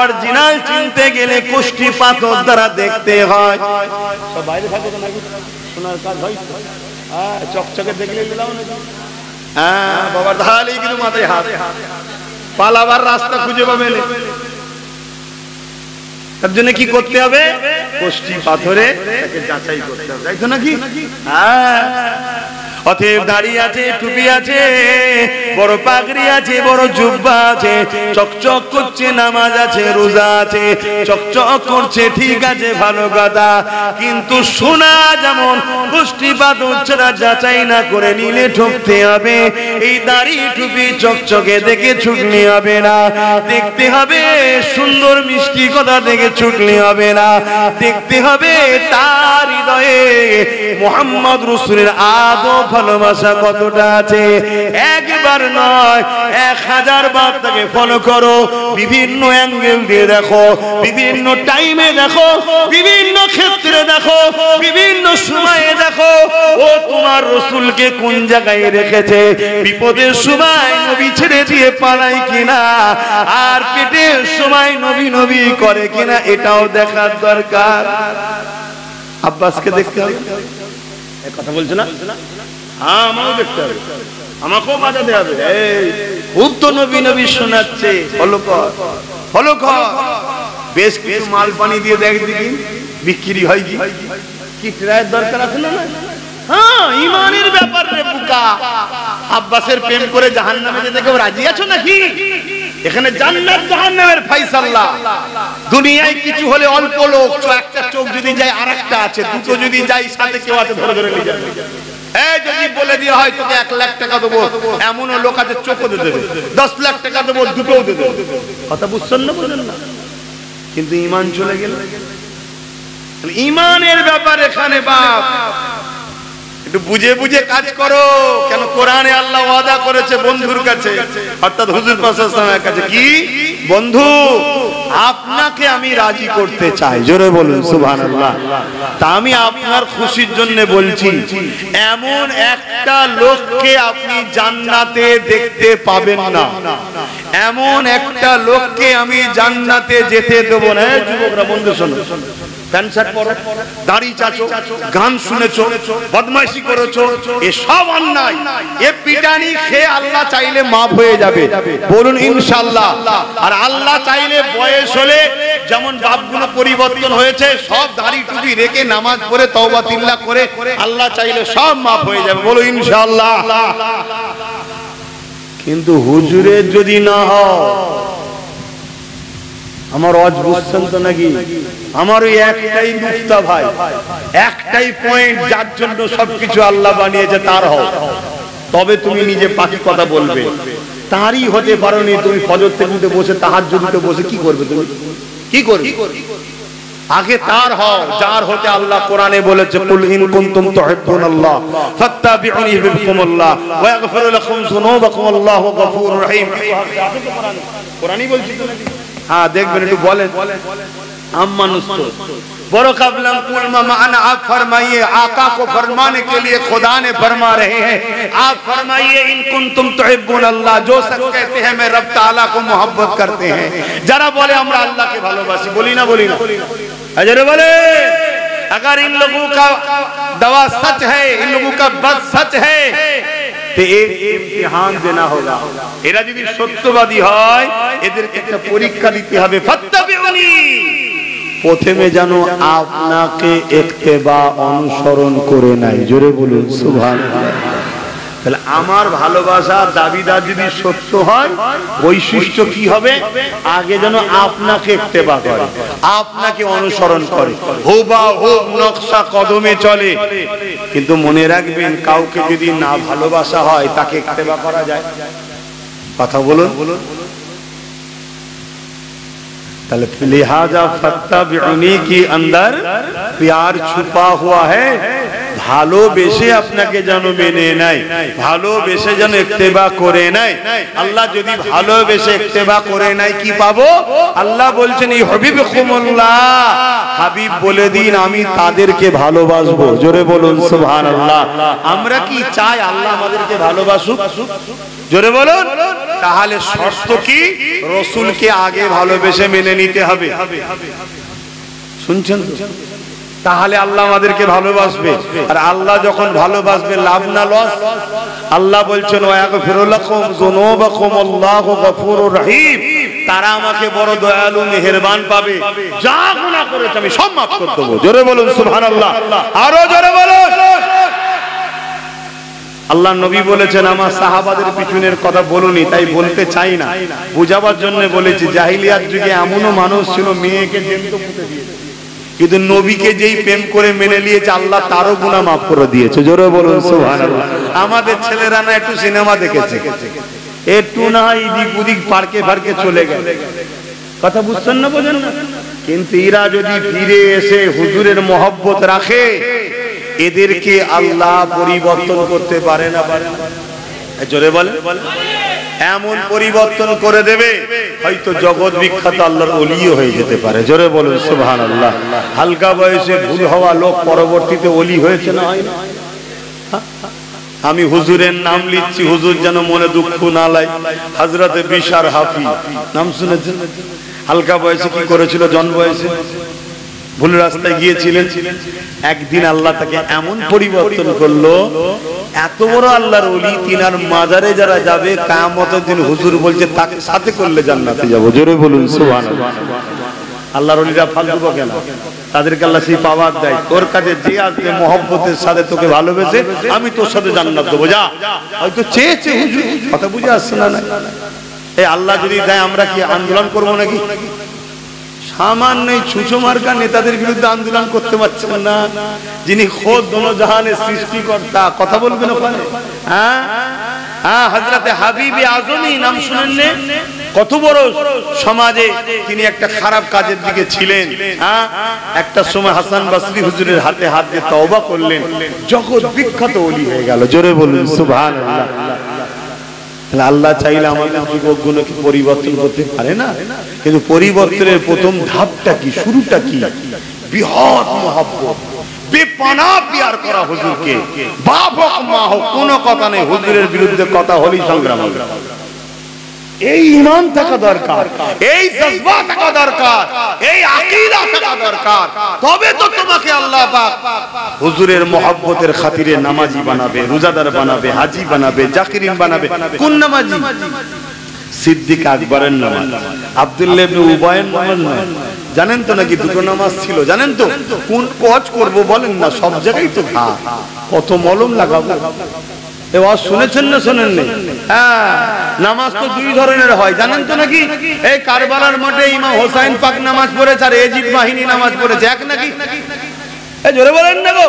S1: অরিজিনাল চিনতে গেলে কোষ্ঠী পাথর দ্বারা দেখতে হয়। সব বাইরে থাকে তো নাকি শোনার কাজ হয়? চকচকে দেখলে দিলাম নাকি? হ্যাঁ বাবা, তাহলে কিন্তু মাথায় হাত, পালাবার রাস্তা খুঁজে পাবে না। তার জন্য কি করতে হবে? কোষ্ঠী পাথরে যাচাই করতে হবে, তাই তো নাকি? হ্যাঁ। অতএব দাড়ি আছে, টুপি আছে, বড় পাগড়ি আছে, বড় জুব্বা আছে, চকচক করছে, নামাজ আছে, রোজা আছে, চকচক করছে, ঠিক আছে, ভালো কথা। কিন্তু সোনা যেমন কোষ্ঠী পাথর ছাড়া যাচাই না করে নিলে ঠকতে হবে। এই দাড়ি টুপি চকচকে দেখে ছুটলে হবে না, দেখতে হবে সুন্দর মিষ্টি কথা দেখে ছুটলে হবে না, দেখতে হবে তার হৃদয়ে মুহাম্মদ রাসূলের আদব ভালোবাসা কতটা আছে। একবার নয়, 1000 বার তাকে ফলো করো, বিভিন্ন অ্যাঙ্গেল দিয়ে দেখো, বিভিন্ন টাইমে দেখো, বিভিন্ন ক্ষেত্রে দেখো, বিভিন্ন সময়ে দেখো ও তোমার রাসূলকে কোন জায়গায় রেখেছে। বিপদের সময় নবী ছেড়ে দিয়ে পালায় কিনা, আর পেটের সময় নবী নবী করে কিনা, এটাও দেখার দরকার। আব্বাসকে দেখতে হবে, কথা বলছে না? হ্যাঁ, আমাকেও দেখতে হবে, আমাকেও বাজাতে হবে। এই খুব তো নবী নবী শোনাচ্ছে, ফলো কর, ফলো কর। বেশ কিছু মাল পানি দিয়ে দেখ দেখি বিক্রি হয় কি ট্রায়ের দরকার আছে না? হ্যাঁ, ঈমানের ব্যাপার রে বুকা। আব্বাসের প্রেম করে জাহান্নামে যেতে কেউ রাজি আছো নাকি? এখানে জান্নাত জাহান্নামের ফয়সালা। দুনিয়ায় কিছু হলে অল্প লোক, একটা চোখ যদি যায় আরেকটা আছে, দুটো যদি যায় সাথে কেউ আছে ধরে ধরে নিয়ে যাবে। এই যদি বলে দিয়ে হয় তোকে 1 লাখ টাকা দেবো, এমনও লোক আছে চোখও দিয়ে দেবে, 10 লাখ টাকা দেবো, দুটোও দিয়ে দেবে। কথা বুঝছেন না? বলেন না। কিন্তু ঈমান চলে গেল। ঈমানের ব্যাপার এখানে বাপ, একটু বুঝে বুঝে কাজ করো। কেন কোরআনে আল্লাহ ওয়াদা করেছে বন্ধুর কাছে, অর্থাৎ হুজুর পাক সাল্লাল্লাহু আলাইহি ওয়াসাল্লামের কাছে, কি বন্ধু আপনাকে আমি রাজি করতে চাই। জোরে বলুন সুবহানাল্লাহ। তা আমি আপনার খুশির জন্য বলছি, এমন একটা লোককে আপনি জান্নাতে দেখতে পাবেন না, এমন একটা লোককে আমি জান্নাতে যেতে দেব না। যুবকরা বন্ধু শোনো, প্যান্ট শার্ট পরো, দাড়ি চাচো, গান শুনেছো, বদমাইশি করেছো, এ সব অন্যায়। এ পিটানি খেয়ে আল্লাহ চাইলে মাফ হয়ে যাবে, বলুন ইনশাআল্লাহ। আর আল্লাহ চাইলে বয়স হলে যেমন বাপগুলো পরিবর্তন হয়েছে, সব দাড়ি টুপি রেখে নামাজ পড়ে তওবা তিল্লাহ করে আল্লাহ চাইলে সব মাফ হয়ে যাবে, বলো ইনশাআল্লাহ। কিন্তু হুজুরের যদি না হয়, আমার ওয়াজ বুঝছেন তো নাকি? আমার ওই একটাই নুকতা ভাই, একটাই পয়েন্ট, যার জন্য সবকিছু আল্লাহ বানিয়েছে তার হও, তবে তুমি নিজে পাখি কথা বলবে। তারই হতে পারোনি, তুমি ফজর থেকে উঠে বসে তাহাজ্জুদে বসে কি করবে? তুমি কি করবে? আগে তার হও যার হতে আল্লাহ কোরআনে বলেছে, কুল ইন কুনতুম তুহিব্বুনাল্লাহ ফাত্তাবিউনি ইউহিব্বুকুমুল্লাহ ওয়া ইয়াগফিরু লাকুম যুনুবাকুম আল্লাহু গফুরুর রহিম। কোরআনই বলছি তো নাকি? हाँ देखबें একটু বলেন। हम मनुष्य बरो कबलम कुलमा माना, आप फरमाइए, आका को फरमाने के लिए खुदा ने फरमा रहे हैं, आप फरमाइए इन कुंतुम तुहिब्बुन अल्लाह, जो शख्स कहते हैं मैं रब ताला को मोहब्बत करते हैं, जरा बोले हमरा अल्लाह के भालोबासी, बोली ना अजर बोले। अगर इन लोगों का दवा सच है, इन लोगों का बस सच है, तो एक इम्तिहान देना होगा। एरा यदि सत्यवादी হয় এদেরকে একটা পরীক্ষা দিতে হবে। ফাত্তাবিউনি, প্রথমে জানো আপনাকে ইত্তেবা অনুসরণ করে নাই। জোরে বলুন সুবহানাল্লাহ। তাহলে আমার ভালোবাসা দাবিদার যদি সত্য হয়, বৈশিষ্ট্য কি হবে? আগে যেন আপনাকে ইত্তেবা করে, আপনাকে অনুসরণ করে, হুবহু নকশা কদমে চলে। কিন্তু মনে রাখবেন, কাউকে যদি না ভালোবাসা হয় তাকে ইত্তেবা করা যায়? কথা বলুন। তাহলে লিহাজা ফাত্তাবিউনি কি अंदर प्यार छुपा हुआ है। ভালোবেসে আপনাকে যেন মেনে নেয়, ভালোবেসে যেন ইত্তেবা করে নেয়। আল্লাহ যদি ভালোবেসে ইত্তেবা করে নেয় কি পাবো? আল্লাহ বলছেন ইউহিব্বুকুমুল্লাহ, হাবিব বলে দিন আমি তাদেরকে ভালোবাসবো। জোরে বলুন সুবহানাল্লাহ। আমরা কি চাই আল্লাহ আমাদেরকে ভালোবাসুক? জোরে বলুন। তাহলে শর্ত কি? রাসূলকে আগে ভালোবেসে মেনে নিতে হবে। শুনছেন? তাহলে আল্লাহ আমাদেরকে ভালোবাসবে। আর আল্লাহ যখন ভালোবাসবে, লাভ না লস? আল্লাহ বলছেন ওয়া ইয়াগফিরু লাকুম যুনুবাকুম আল্লাহু গফুরুর রহিম, তারা আমাকে বড় দয়ালু মেহেরবান পাবে, যা গুনাহ করেছে আমি সব maaf করে দেব। জোরে বলুন সুবহানাল্লাহ। আরো জোরে বলুন। আল্লাহ নবী বলেছেন, আমার সাহাবাদের পিছনের কথা বলুনি, তাই বলতে চাই না, বুঝাবার জন্য বলেছি। জাহিলিয়াত যুগে এমনও মানুষ ছিল মেয়েকে জ্যান্ত পুঁতে দিয়েছে, কিন্তু নবীকে যেই প্রেম করে মেনে নিয়েছে আল্লাহ তারও গুনাহ maaf করে দিয়েছে। জোরে বলুন সুবহানাল্লাহ। আমাদের ছেলেরা না একটু সিনেমা দেখেছে, একটু না এদিক ওদিক পার্কে ফার্কে চলে গেছে, কথা বুঝছেন না? বোঝেন না? কিন্তু এরা যদি ফিরে এসে হুজুরের মহব্বত রাখে, এদেরকে আল্লাহ পরিবর্তন করতে পারে না? জোরে বলে। এমন পরিবর্তন করে দেবে, হয়তো জগৎ বিখ্যাত আল্লাহর ওলিও হয়ে যেতে পারে। জোরে বলুন সুবহানাল্লাহ। হালকা বয়সে ভুল হওয়া লোক পরবর্তীতে ওলি হয়েছে না? হয় না? আমি হুজুরের নাম লিখছি, হুজুর যেন মনে দুঃখ না লাই। হযরতে বিশার হাফি নাম শুনেছেন? হালকা বয়সে কি করেছিল? জন বয়সে ভুল রাস্তায় গিয়েছিলেন, একদিন আল্লাহ তাকে এমন পরিবর্তন করলো, এত বড় আল্লাহর ওলি, তিনার মাজারে যারা যাবে কিয়ামতের দিন হুজুর বলছে তাকে সাথে করলে জান্নাতে যাব। জোরে বলুন সুবহানাল্লাহ। আল্লাহর ওলিরা ফালতু কেন? তাদেরকে আল্লাহ সেই পাওয়ার দেয়, তোর কাছে যে আসবে মহব্বতের সাথে তোকে ভালোবেসে আমি তোর সাথে জান্নাত দেবো, যা। হয়তো চেয়েছে হুজুর, কথা বুঝে আসছে না? এই আল্লাহ যদি দেয় আমরা কি আন্দোলন করবো নাকি? সামান্য ছুঁচো মার্কা নেতাদের বিরুদ্ধে আন্দোলন করতে পারছেন না, যিনি খোদ দোনো জাহানের সৃষ্টিকর্তা, কথা বলবেন ওখানে? হ্যাঁ হ্যাঁ, হযরতে হাবিবে আজমি নাম শুনেননি? কত বড় সমাজে তিনি একটা খারাপ কাজের দিকে ছিলেন। হ্যাঁ, একটা সময় হাসান বসরি হুজুরের হাতে হাত দিয়ে তওবা করলেন, জগৎ বিখ্যাত ওলি হয়ে গেল। জোরে বলুন সুবহানাল্লাহ। আল্লাহ চাইলে আমাদের যুবকগুলোকে পরিবর্তন করতে পারে না? কিন্তু পরিবর্তনের প্রথম ধাপটা কি, শুরুটা কি? বৃহৎ মহব্বত, বেপনা পিয়ার করা হুজুরকে। বাপ হোক মা হোক কোনো কথা নেই, হুজুরের বিরুদ্ধে কথা হলেই সংগ্রাম হবে। এই ঈমান থাকা দরকার, এই জজবা থাকা দরকার, এই আকীদা থাকা দরকার, তবে তো তোমাকে আল্লাহ পাক হুজুরের মহব্বতের খাতিরে নামাজি বানাবে, রোজাদার বানাবে, হাজী বানাবে, জাকিরিন বানাবে। কোন নামাজি? সিদ্দিক আকবরের নামাজ, আব্দুল্লাহ ইবনে উবায়ের নামাজ নয়। জানেন তো নাকি দুটো নামাজ ছিল? জানেন তো? কোন ওয়াজ করব বলেন না, সব জায়গায় তো ঘা, কত মলম লাগাবো। এ ওয়াজ শুনেছেন না শোনেননি? হ্যাঁ, নামাজ তো দুই ধরনের হয়, জানেন তো নাকি? এই কারবালার মাঠে ইমাম হোসেন পাক নামাজ পড়েছে আর এজিদ বাহিনী নামাজ পড়েছে, এক নাকি? এই জোরে বলেন না গো।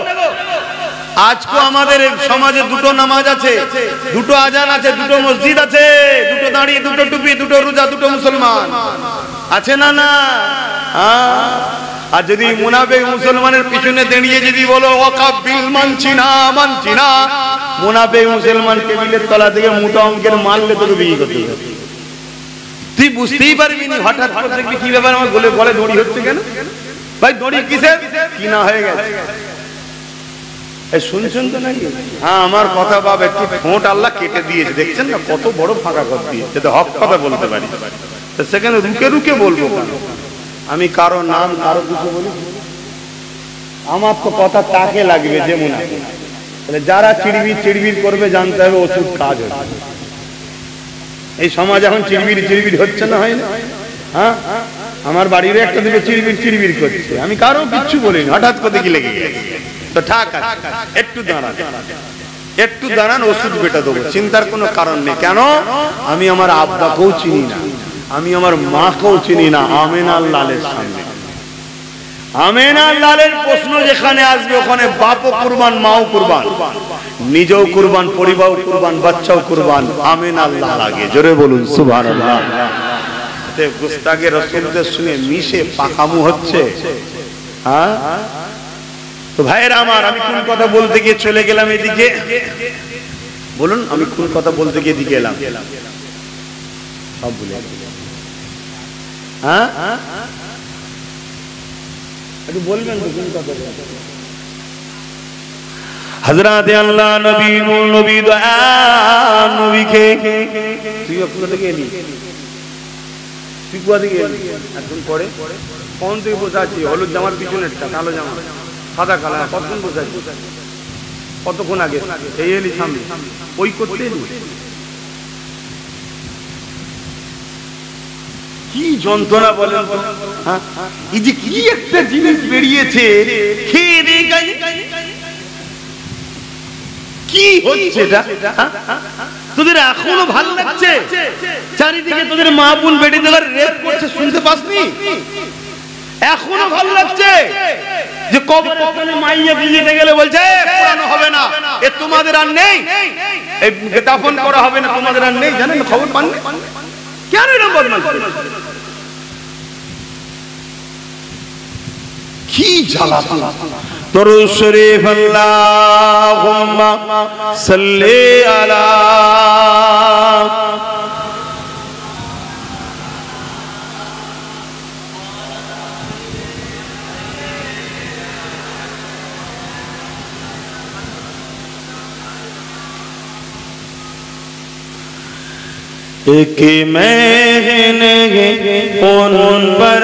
S1: আজকে আমাদের সমাজে দুটো নামাজ আছে, দুটো আজান আছে, দুটো মসজিদ আছে, দুটো দাড়ি, দুটো টুপি, দুটো রোজা, দুটো মুসলমান আছে না? না। আর যদি মুনাফিক মুসলমানের পিছনে দাঁড়িয়ে যদি বলো ওয়াকাবিল মানছি না, মানছি না, মুনাফিক মুসলমান টেবিলের তলা থেকে মোটা অঙ্কের মারলে তোকে বিয়ে করতে হবে। তুই বুঝতেই পারবি না, হঠাৎ করে দেখবি কি ব্যাপার, আমার গলে গলে দড়ি হচ্ছে কেন? ভাই দড়ি কিসের কিনা হয়ে গেছে? এই শুনছেন তো নাকি? হ্যাঁ, আমার কথা বাবা একটু ঠোঁট আল্লাহ কেটে দিয়েছে, দেখছেন না কত বড় ফাঁকা কর দিয়ে, যাতে হক কথা বলতে পারি। সেখানে রুকে রুকে বলবো কেন? আমি কারো নাম কারো কিছু বলি? আমার তো কথা তাকে লাগবে যেমন আছে। তাহলে যারা চিড়বির চিড়বির করবে জানতে হবে ওষুধ কাজ হচ্ছে। এই সমাজ এখন চিড়বির চিড়বির হচ্ছে না, হয় না? হ্যাঁ, আমার বাড়ির একটা দিকে চিড়বির চিড়বির করছে, আমি কারো কিচ্ছু বলিনি, হঠাৎ করে কি লেগে গেছে। তো ঠিক আছে, একটু দাঁড়ান, একটু দাঁড়ান, ওষুধ বেটা দেবো, চিন্তার কোনো কারণ নেই। কেন? আমি আমার আব্বাকেও চিনি না, আমি আমার মাকেও চিনি না। আমেনার লালের সামনে আমেনার লালের প্রশ্ন যেখানে আসবে, ওখানে বাপও কুরবান, মাও কুরবান, নিজেও কুরবান, পরিবারও কুরবান, বাচ্চাও কুরবান। আমেনার লাল আগে। জোরে বলুন সুবহানাল্লাহ। গুস্তাখে রাসূলদের শুনে মিশে পাকামু হচ্ছে। হ্যাঁ, তো ভাইয়েরা আমার, আমি কোন কথা বলতে গিয়ে চলে গেলাম এদিকে? বলুন, আমি কোন কথা বলতে গিয়ে এদিকে এলাম? সব ভুলে গেলাম। হ্যাঁ, একটু বলবেন তো কোন কথা? হযরত আল্লাহ নবী, নূর নবী, দয়া নবীকে তুই কোথা থেকে এলি? তুই কোথা থেকে এলি? এখন পরে কোন থেকে বসে আছি? হলুদ জামার পিছনেরটা, কালো জামা, সাদা কালো। কতক্ষণ বসে আছি? কতক্ষণ আগে এই এলি সামনে? ওই করতে এলি? কি যন্ত্রণা বলেন তো? এই যে কি একটা জিনিস বেরিয়েছে, কি হচ্ছে এটা? তোদের এখনো ভালো লাগছে? চারিদিকে তোদের মা বোন বেটি দেওয়ার রেপ করছে, শুনতে পাসনি? এখনো ভালো লাগছে যে কবরে মাইয়া বিয়েতে গেলে বলছে পুরানো হবে না, এ তোমাদের আর নেই, এই দাফন করা হবে না, তোমাদের আর নেই। জানেন খবর পান? কেন এরকম বদমাইশি? কি জ্বালাতন! দরুদ শরীফ আল্লাহুম্মা সাল্লি আলা एक महीने उन पर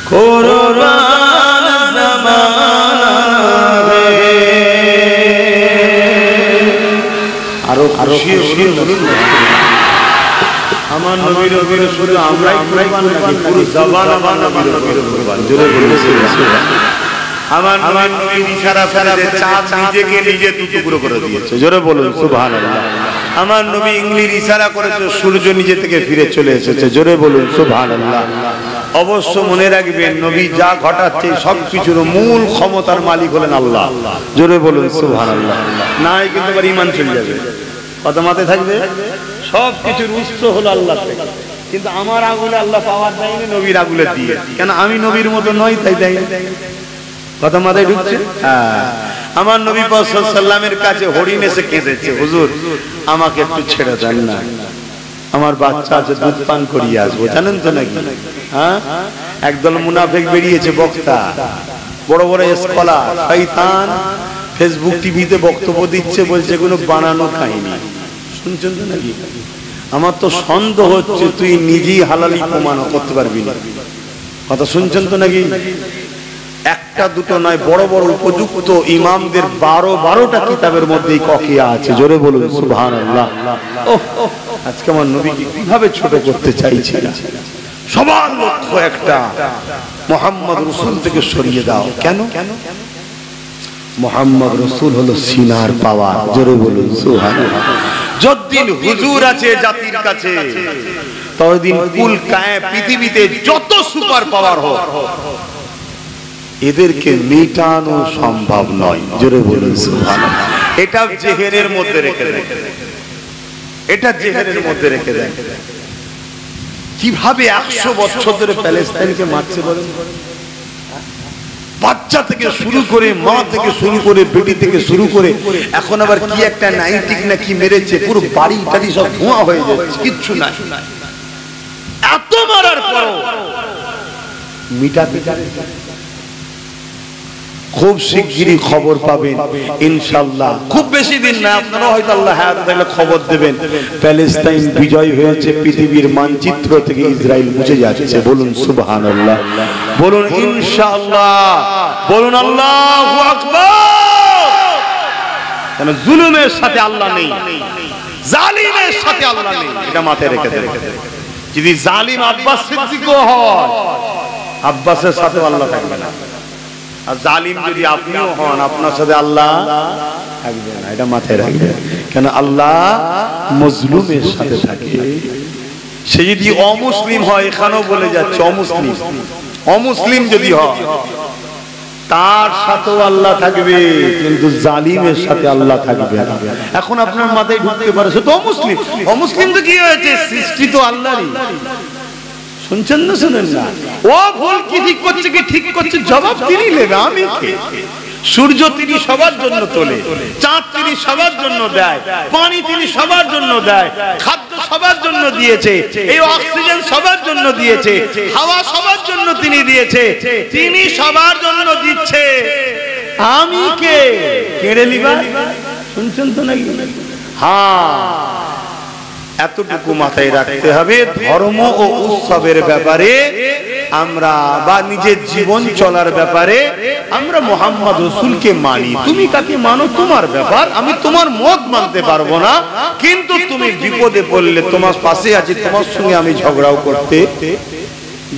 S1: कुर्बान ज़माना है। आरो আমার নবীর উপরে শুধু আমরাই কুরবান নাকি পুরো জবান আমার নবীর কুরবান? জোরে বলুন সুবহানাল্লাহ। আমার নবী ইশারা করে চাঁদ নিজেকে নিজে দুটো টুকরো করে দিয়েছে। জোরে বলুন সুবহানাল্লাহ। আমার নবী ইংলিশ ইশারা করেছে, সূর্য নিজে থেকে ফিরে চলে এসেছে। জোরে বলুন সুবহানাল্লাহ। অবশ্য মনে রাখবেন, নবী যা ঘটাচ্ছে সবকিছুর মূল ক্ষমতার মালিক হলেন আল্লাহ। জোরে বলুন সুবহানাল্লাহ। না কিন্তু আবার ঈমান চলে যাবে, কথা মাথায় থাকবে। সবকিছুর উৎস হলো আল্লাহ, কিন্তু আমার আগুলে আল্লাহ পাওয়ার দেয়নি, নবীর আগুলে দিয়ে। কেন আমি নবীর মতো নই, তাই দেয়নি। কথা মাথায় ঢুকছে? হ্যাঁ। আমার নবী পাক সাল্লাল্লাহু আলাইহি ওয়াসাল্লামের কাছে হরিণ এসে কেঁদেছে, হুজুর আমাকে একটু ছেড়ে দেন না, আমার বাচ্চা আছে, দুধ পান করিয়ে আসবো। জানেন তো নাকি? হ্যাঁ, একদল মুনাফিক বেরিয়েছে, বক্তা, বড় বড় স্কলার, শয়তান, ফেসবুক টিভিতে বক্তব্য দিচ্ছে, বলছে কোনো বানানো কাহিনী। শুনছেন তো নাকি? আমার তো সন্দেহ হচ্ছে তুই নিজেই হালালি প্রমাণ করতে পারবি না। কথা শুনছেন তো নাকি? একটা দুটো নয়, বড় বড় উপযুক্ত ইমামদের 12টা কিতাবের মধ্যেই ককিয়া আছে। জোরে বলুন সুবহানাল্লাহ। আজকে আমার নবীকে কিভাবে ছোট করতে চাইছি না। সবার লক্ষ্য একটা, মুহাম্মদ রাসূল থেকে সরিয়ে দাও। কেন? মুহাম্মদ রাসূল হলো সিনার পাওয়ার। জোরে বলুন সুবহানাল্লাহ। যতদিন হুজুর আছে জাতির কাছে, ততদিন কুল কায়ে পৃথিবীতে যত সুপার পাওয়ার হোক, এদেরকে মেটানো সম্ভব নয়। জোরে বলুন সুবহানাল্লাহ। এটা জেহেনের মধ্যে রেখে দেন, এটা জেহেনের মধ্যে রেখে দেন। কিভাবে 100 বছর ধরে প্যালেস্টাইনকে মারছে বলেন? বাচ্চা থেকে শুরু করে, মা থেকে শুরু করে, বেটি থেকে শুরু করে, এখন আবার কি একটা নাইটিক না কি মেরেছে, পুরো বাড়ি টাড়ি সব ধোঁয়া হয়ে যাচ্ছে, কিচ্ছু নাই। এত মারার পরও মিটাতে খুব শিগগিরই খবর পাবেন ইনশাআল্লাহ। খুব বেশি দিন না, আপনারা হয়তো আল্লাহ হায়াত দিলে খবর দেবেন, প্যালেস্টাইন বিজয় হয়েছে, পৃথিবীর মানচিত্র থেকে ইসরায়েল মুছে যাচ্ছে। বলুন সুবহানাল্লাহ, বলুন ইনশাআল্লাহ, বলুন আল্লাহু আকবার। কেন জুলুমের সাথে আল্লাহ নেই, জালিমের সাথে আল্লাহ নেই, এটা মাথায় রেখে দেন। যদি জালিম আব্বাস সিদ্দিকও হয়, আব্বাসের সাথে আল্লাহ থাকবে না। আর জালিম যদি আপনিও হন, আপনার সাথে আল্লাহ থাকবে না, এটা মাথায় রাখবেন। কেন আল্লাহ মজলুমের সাথে থাকে। সে যদি অমুসলিম হয়, এখানেও বলে যাচ্ছে অমুসলিম, অমুসলিম যদি হয় তার সাথেও আল্লাহ থাকবে, কিন্তু জালিমের সাথে আল্লাহ থাকবে না। এখন আপনার মাথায় ঢুকতে পারে সে তো অমুসলিম, অমুসলিম তো কি হয়েছে, সৃষ্টি তো আল্লাহরই। শুনছেন না শুনেন না? ও ভুল কি ঠিক করছে, কি ঠিক করছে, জবাব তিনি নেবে, আমি কে? সূর্য তিনি সবার জন্য তোলে, চাঁদ তিনি সবার জন্য দেয়, পানি তিনি সবার জন্য দেয়, খাদ্য সবার জন্য দিয়েছে, এই অক্সিজেন সবার জন্য দিয়েছে, হাওয়া সবার জন্য তিনি দিয়েছে, তিনি সবার জন্য দিচ্ছে, আমি কে কেড়ে নিবা? শুনছেন তো নাকি? হ্যাঁ, এতটুকু মাথায় রাখতে হবে। ধর্ম ও উৎসবের ব্যাপারে আমরা, বা নিজের জীবন চলার ব্যাপারে আমরা মুহাম্মদ রাসূলকে মানি। তুমি কাকে মানো তোমার ব্যাপার, আমি তোমার মত মানতে পারবো না, কিন্তু তুমি বিপদে পড়লে তোমার পাশে আছি, তোমার সঙ্গে আমি ঝগড়াও করতে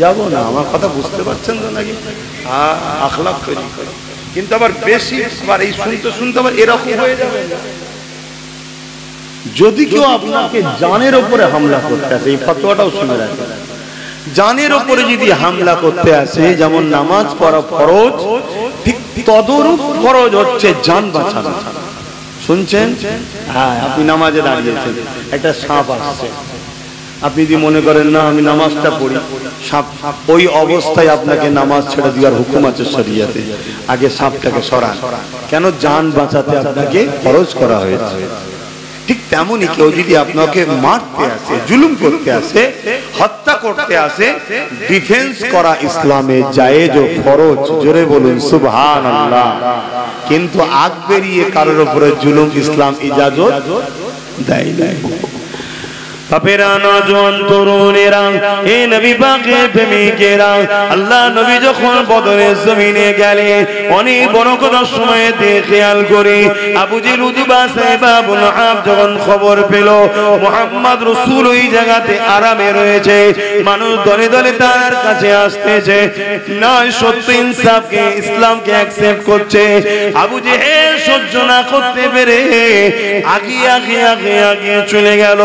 S1: যাব না। আমার কথা বুঝতে পারছেন তো নাকি? আখলাক তৈরি করে, কিন্তু আবার বেশি আবার এই শুনতে শুনতে আবার এরকম হয়ে যাবে। যদি কেউ আপনাকে জানের উপরে হামলা করতে আসে, এই ফতোয়াটাও শুনে রাখেন, জানের উপরে যদি হামলা করতে আসে, যেমন নামাজ পড়া ফরজ, ঠিক তদরূপ ফরজ হচ্ছে জান বাঁচানো। শুনছেন? হ্যাঁ, আপনি নামাজে দাঁড়িয়েছেন, একটা সাপ আসছে, আপনি যদি মনে করেন না আমি নামাজটা পড়ি, সাপ, ওই অবস্থায় আপনাকে নামাজ ছেড়ে দেওয়ার হুকুম আছে শরীয়তে। আগে সাপটাকে সরান। কেন? জান বাঁচাতে আপনাকে ফরজ করা হয়েছে। ঠিক তেমনি কেউ যদি আপনাকে মারতে আসে, জুলুম করতে আসে, হত্যা করতে আসে, ডিফেন্স করা ইসলামে জায়েজ ও ফরজ। জোরে বলুন সুবহানাল্লাহ। কিন্তু আগ বেরিয়ে কারোর উপরে জুলুম ইসলাম ইজাজত দেয় না। বাপেরা নওজোয়ান তরুণেরা এ নবী পাকের প্রেমিকেরা আল্লাহ নবী যখন বদরের জমিনে গেলেন অনেক বড় কথা সময় দিয়ে খেয়াল করে আবু জেহেল উতবা সাইবা আবুল আহাব যখন খবর পেল মুহাম্মদ রাসূল ওই জায়গাতে আরামে রয়েছে মানুষ দলে দলে তার কাছে আসতেছে নয় সত্য ইনসাফকে ইসলামকে অ্যাকসেপ্ট করছে আবু জেহেল সহ্য না করতে পেরে আগে চলে গেল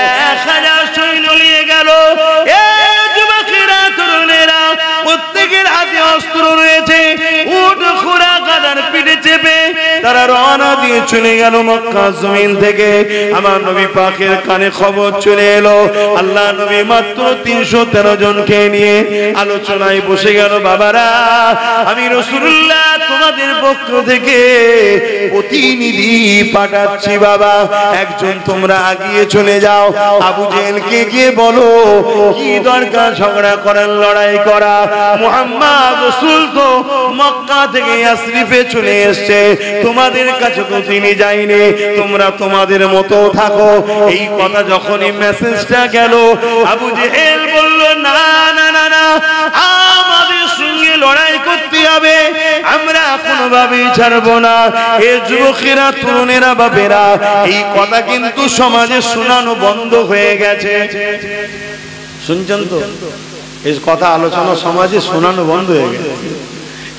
S1: 1000 সৈন্য নিয়ে গেল যুবকেরা তরুণেরা প্রত্যেকের হাতে অস্ত্র রয়েছে উট ঘোড়া গাধার পিঠে চেপে তারা রওনা দিয়ে চলে গেল মক্কা জমিন থেকে আমার নবী পাকের কানে খবর চলে এলো আল্লাহ নবী মাত্র 313 জনকে নিয়ে আলোচনায় বসে গেল বাবারা আমি রাসূলুল্লাহ তোমাদের পক্ষ থেকে প্রতিনিধি পাঠাচ্ছি বাবা একজন তোমরা আগিয়ে চলে যাও আবু জেহেলকে গিয়ে বলো কি দরকার ঝগড়া করার লড়াই করা মুহাম্মদ রাসূল তো মক্কা থেকে ইয়াসরিফে চলে এসেছে তোমাদের কাছে তো তিনি যায়নি তোমরা তোমাদের মতো থাকো এই কথা যখনই মেসেজটা গেল আবু জেহেল বলল না না না না আমাদের সঙ্গে লড়াই করতে হবে আমরা কোনোভাবেই ছাড়বো না এ যুবকেরা তরুণেরা বাপেরা এই কথা কিন্তু সমাজে শোনানো বন্ধ হয়ে গেছে শুনছেন তো এই কথা আলোচনা সমাজে শোনানো বন্ধ হয়ে গেছে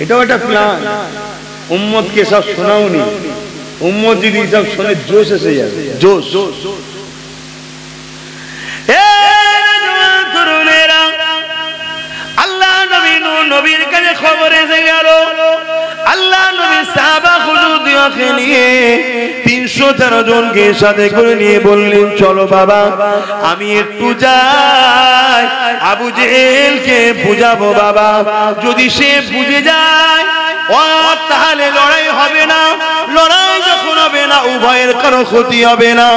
S1: এটাও একটা প্ল্যান উম্মতকে সব শোনাওনি উম্মত যদি সব শুনে জোশ এসে যাবে জোশ তরুণেরা আল্লাহ নবীর কাছে খবর এসে গেল আল্লাহ নবী সাহাবা হুজুরদেরকে নিয়ে 313 জনকে সাথে করে নিয়ে বললেন চলো বাবা আমি একটু যাই আবু জেহেলকে বুঝাবো বাবা যদি সে বুঝে যায় তাহলে লড়াই হবে না লড়াই যখন হবে না উভয়ের কারো ক্ষতি হবে না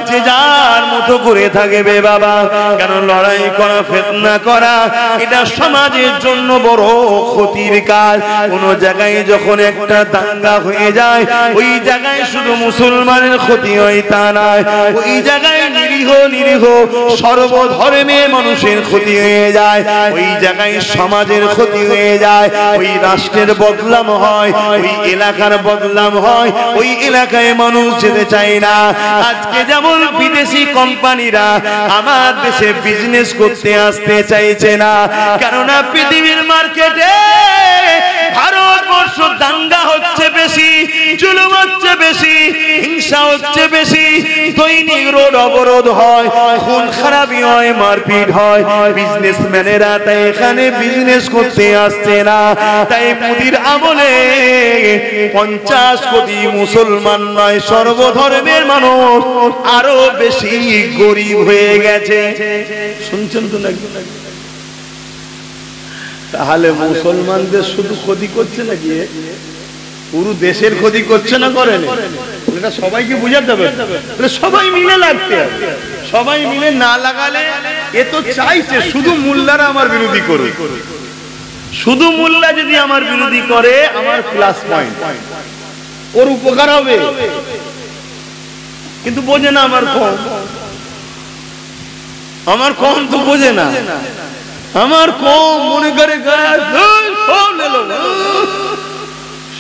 S1: যে যার মতো করে থাকবে বাবা কারণ লড়াই করা ফিতনা করা এটা সমাজের জন্য বড় ক্ষতির কাজ কোন জায়গায় যখন একটা দাঙ্গা হয়ে যায় ওই জায়গায় শুধু মুসলমানের ক্ষতি হয় তা নয় ওই জায়গায় নিরীহ সর্বধর্মের মানুষের ক্ষতি হয়ে যায় ওই জায়গায় সমাজের ক্ষতি হয়ে যায় ওই রাষ্ট্রের বদনাম হয় ওই এলাকার বদনাম হয় ওই এলাকায় মানুষ যেতে চায় না আজকে যেমন বিদেশি কোম্পানিরা আমার দেশে বিজনেস করতে আসতে চাইছে না কেননা পৃথিবীর মার্কেটে ভারতবর্ষ দাঙ্গা হচ্ছে বেশি জুলুম হচ্ছে বেশি হিংসা হচ্ছে বেশি দৈনিক রোড অবরোধ হয় খুন খারাপি হয় মারপিট হয় বিজনেসম্যানেরা তাই এখানে বিজনেস করতে আসছে না তাই মোদির আমলে 50 কোটি মুসলমান নয় সর্বধর্মের মানুষ আরো বেশি গরিব হয়ে গেছে শুনছেন তো নাকি তাহলে মুসলমানদের শুধু ক্ষতি করছে নাকি পুরো দেশের ক্ষতি করছে না করেন এটা সবাইকে বুঝাতে হবে সবাই মিলে লাগতে হবে সবাই মিলে না লাগালে এ তো চাইছে শুধু মোল্লারা আমার বিরোধী করে শুধু মোল্লা যদি আমার বিরোধী করে আমার প্লাস পয়েন্ট ওর উপকার হবে কিন্তু বোঝে না আমার কম তো বোঝে না আমার কম মনে করে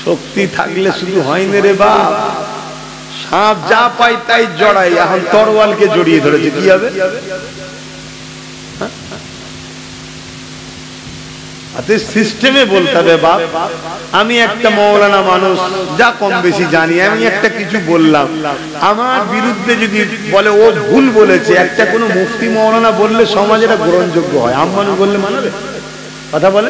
S1: শক্তি থাকলে শুধু হয় না রে বাপ সাপ যা পাই তাই জড়াই এখন তরোয়ালকে জড়িয়ে ধরেছে কি হবে সিস্টেমে বলতে হবে বাপ আমি একটা মৌলানা মানুষ যা কম বেশি জানি আমি একটা কিছু বললাম আমার বিরুদ্ধে যদি বলে ও ভুল বলেছে একটা কোনো মুফতি মৌলানা বললে সমাজ এটা গ্রহণযোগ্য হয় আম মানুষ বললে মানবে কথা বলে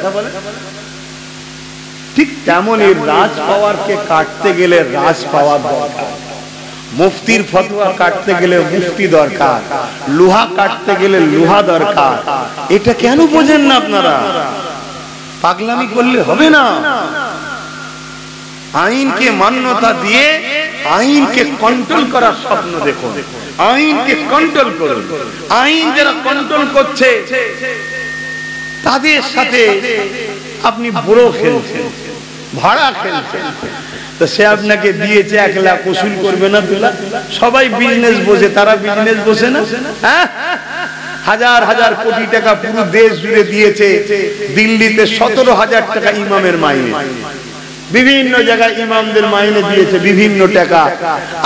S1: ঠিক তেমনই রাজ পাওয়ারকে কাটতে গেলে রাজ পাওয়ার দরকার মুফতির ফতোয়া কাটতে গেলে মুফতি দরকার লোহা কাটতে গেলে লোহা দরকার এটা কেন বোঝেন না আপনারা পাগলামি করলে হবে না আইনকে মান্যতা দিয়ে আইনকে কন্ট্রোল করার স্বপ্ন দেখুন আইনকে কন্ট্রোল করুন আইন যারা কন্ট্রোল করছে তাদের সাথে আপনি বুড়ো খেলছেন ভাড়া খেলছেন তো সে আপনাকে দিয়েছে 1 লাখ, ওসুল করবে না 2 লাখ? সবাই বিজনেস বসে, তারা বিজনেস বসে না? হ্যাঁ, হাজার হাজার কোটি টাকা পুরো দেশ জুড়ে দিয়েছে। দিল্লিতে 17,000 টাকা ইমামের মাইনে, বিভিন্ন জায়গায় ইমামদের মাইনে দিয়েছে বিভিন্ন টাকা।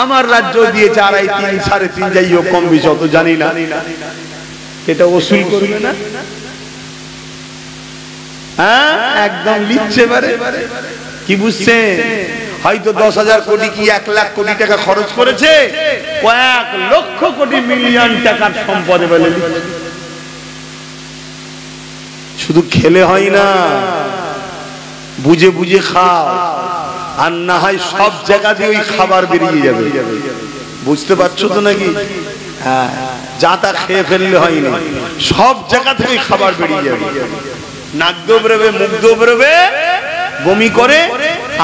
S1: আমার রাজ্য দিয়েছে 2.5, 3, 3.5, যাই হোক, কম বেশি অত জানি না। এটা ওসুল করবে না? হ্যাঁ, একদম লিখছে বারে। কি বুঝছেন? হয়তো 10,000 কোটি কি 1 লাখ কোটি টাকা খরচ করেছে, কয়েক লক্ষ কোটি মিলিয়ন টাকার সম্পদে বলে। শুধু খেলে হয় না, বুঝে বুঝে খাও, আর না হয় সব জায়গা দিয়ে ওই খাবার বেরিয়ে যাবে। বুঝতে পারছো তো নাকি? হ্যাঁ, যা তা খেয়ে ফেললে হয় না, সব জায়গা থেকে খাবার বেরিয়ে যাবে। নাক দিয়ে বেরোবে, মুখ দিয়ে বেরোবে, বমি করে,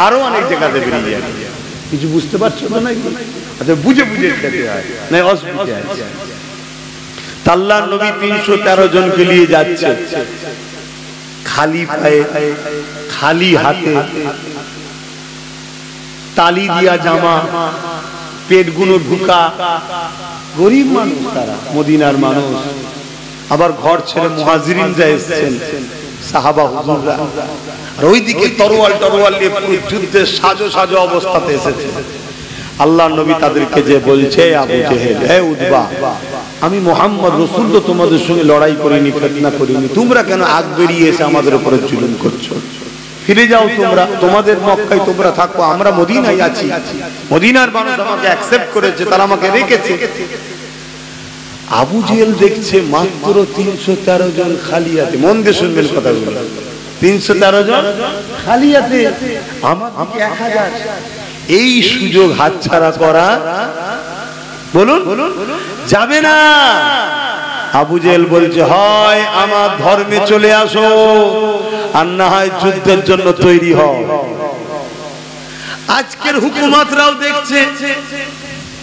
S1: আরো অনেক জায়গাতে বেরিয়ে যাবে। কিছু বুঝতে পারছো তো নাকি? আচ্ছা, বুঝে বুঝে খেতে হয়, না অসুবিধা আছে। আল্লাহর নবী 313 জনকে নিয়ে যাচ্ছে, খালি পায়ে, খালি হাতে, তালি দিয়া জামা, পেট গুলো ঢুকা, গরিব মানুষ তারা, মদিনার মানুষ। আবার ঘর ছেড়ে মুহাজিরিনরা এসেছেন, সাহাবা হুজুররা, আর ওইদিকে তরোয়াল নিয়ে পুরো যুদ্ধের সাজো সাজো অবস্থাতে এসেছে। আল্লাহর নবী তাদেরকে যে বলছে, আবু জেহেল, হে উতবা, আমি মুহাম্মদ রাসূল তো তোমাদের সঙ্গে লড়াই করিনি, ফিতনা করিনি, তোমরা কেন আগ বেরিয়ে এসে আমাদের উপরে জুলুম করছো? ফিরে যাও তোমরা, তোমাদের মক্কায় তোমরা থাকো, আমরা মদিনায় আছি। মদিনার মানুষ আমাকে অ্যাকসেপ্ট করেছে, তারা আমাকে রেখেছে। আবু জেহেল দেখছে মাত্র 313 জন খালিয়াতে। মন দিয়ে শুনবেন কথাগুলো। 313 জন খালিয়াতে, আমাকে 1000। এই সুযোগ হাতছাড়া করা, বলুন, যাবে না। আবু জেহেল বলছে, হয় আমার ধর্মে চলে আসো, আর না হয় যুদ্ধের জন্য তৈরি হও। আজকের হুকুমতরাও দেখছে,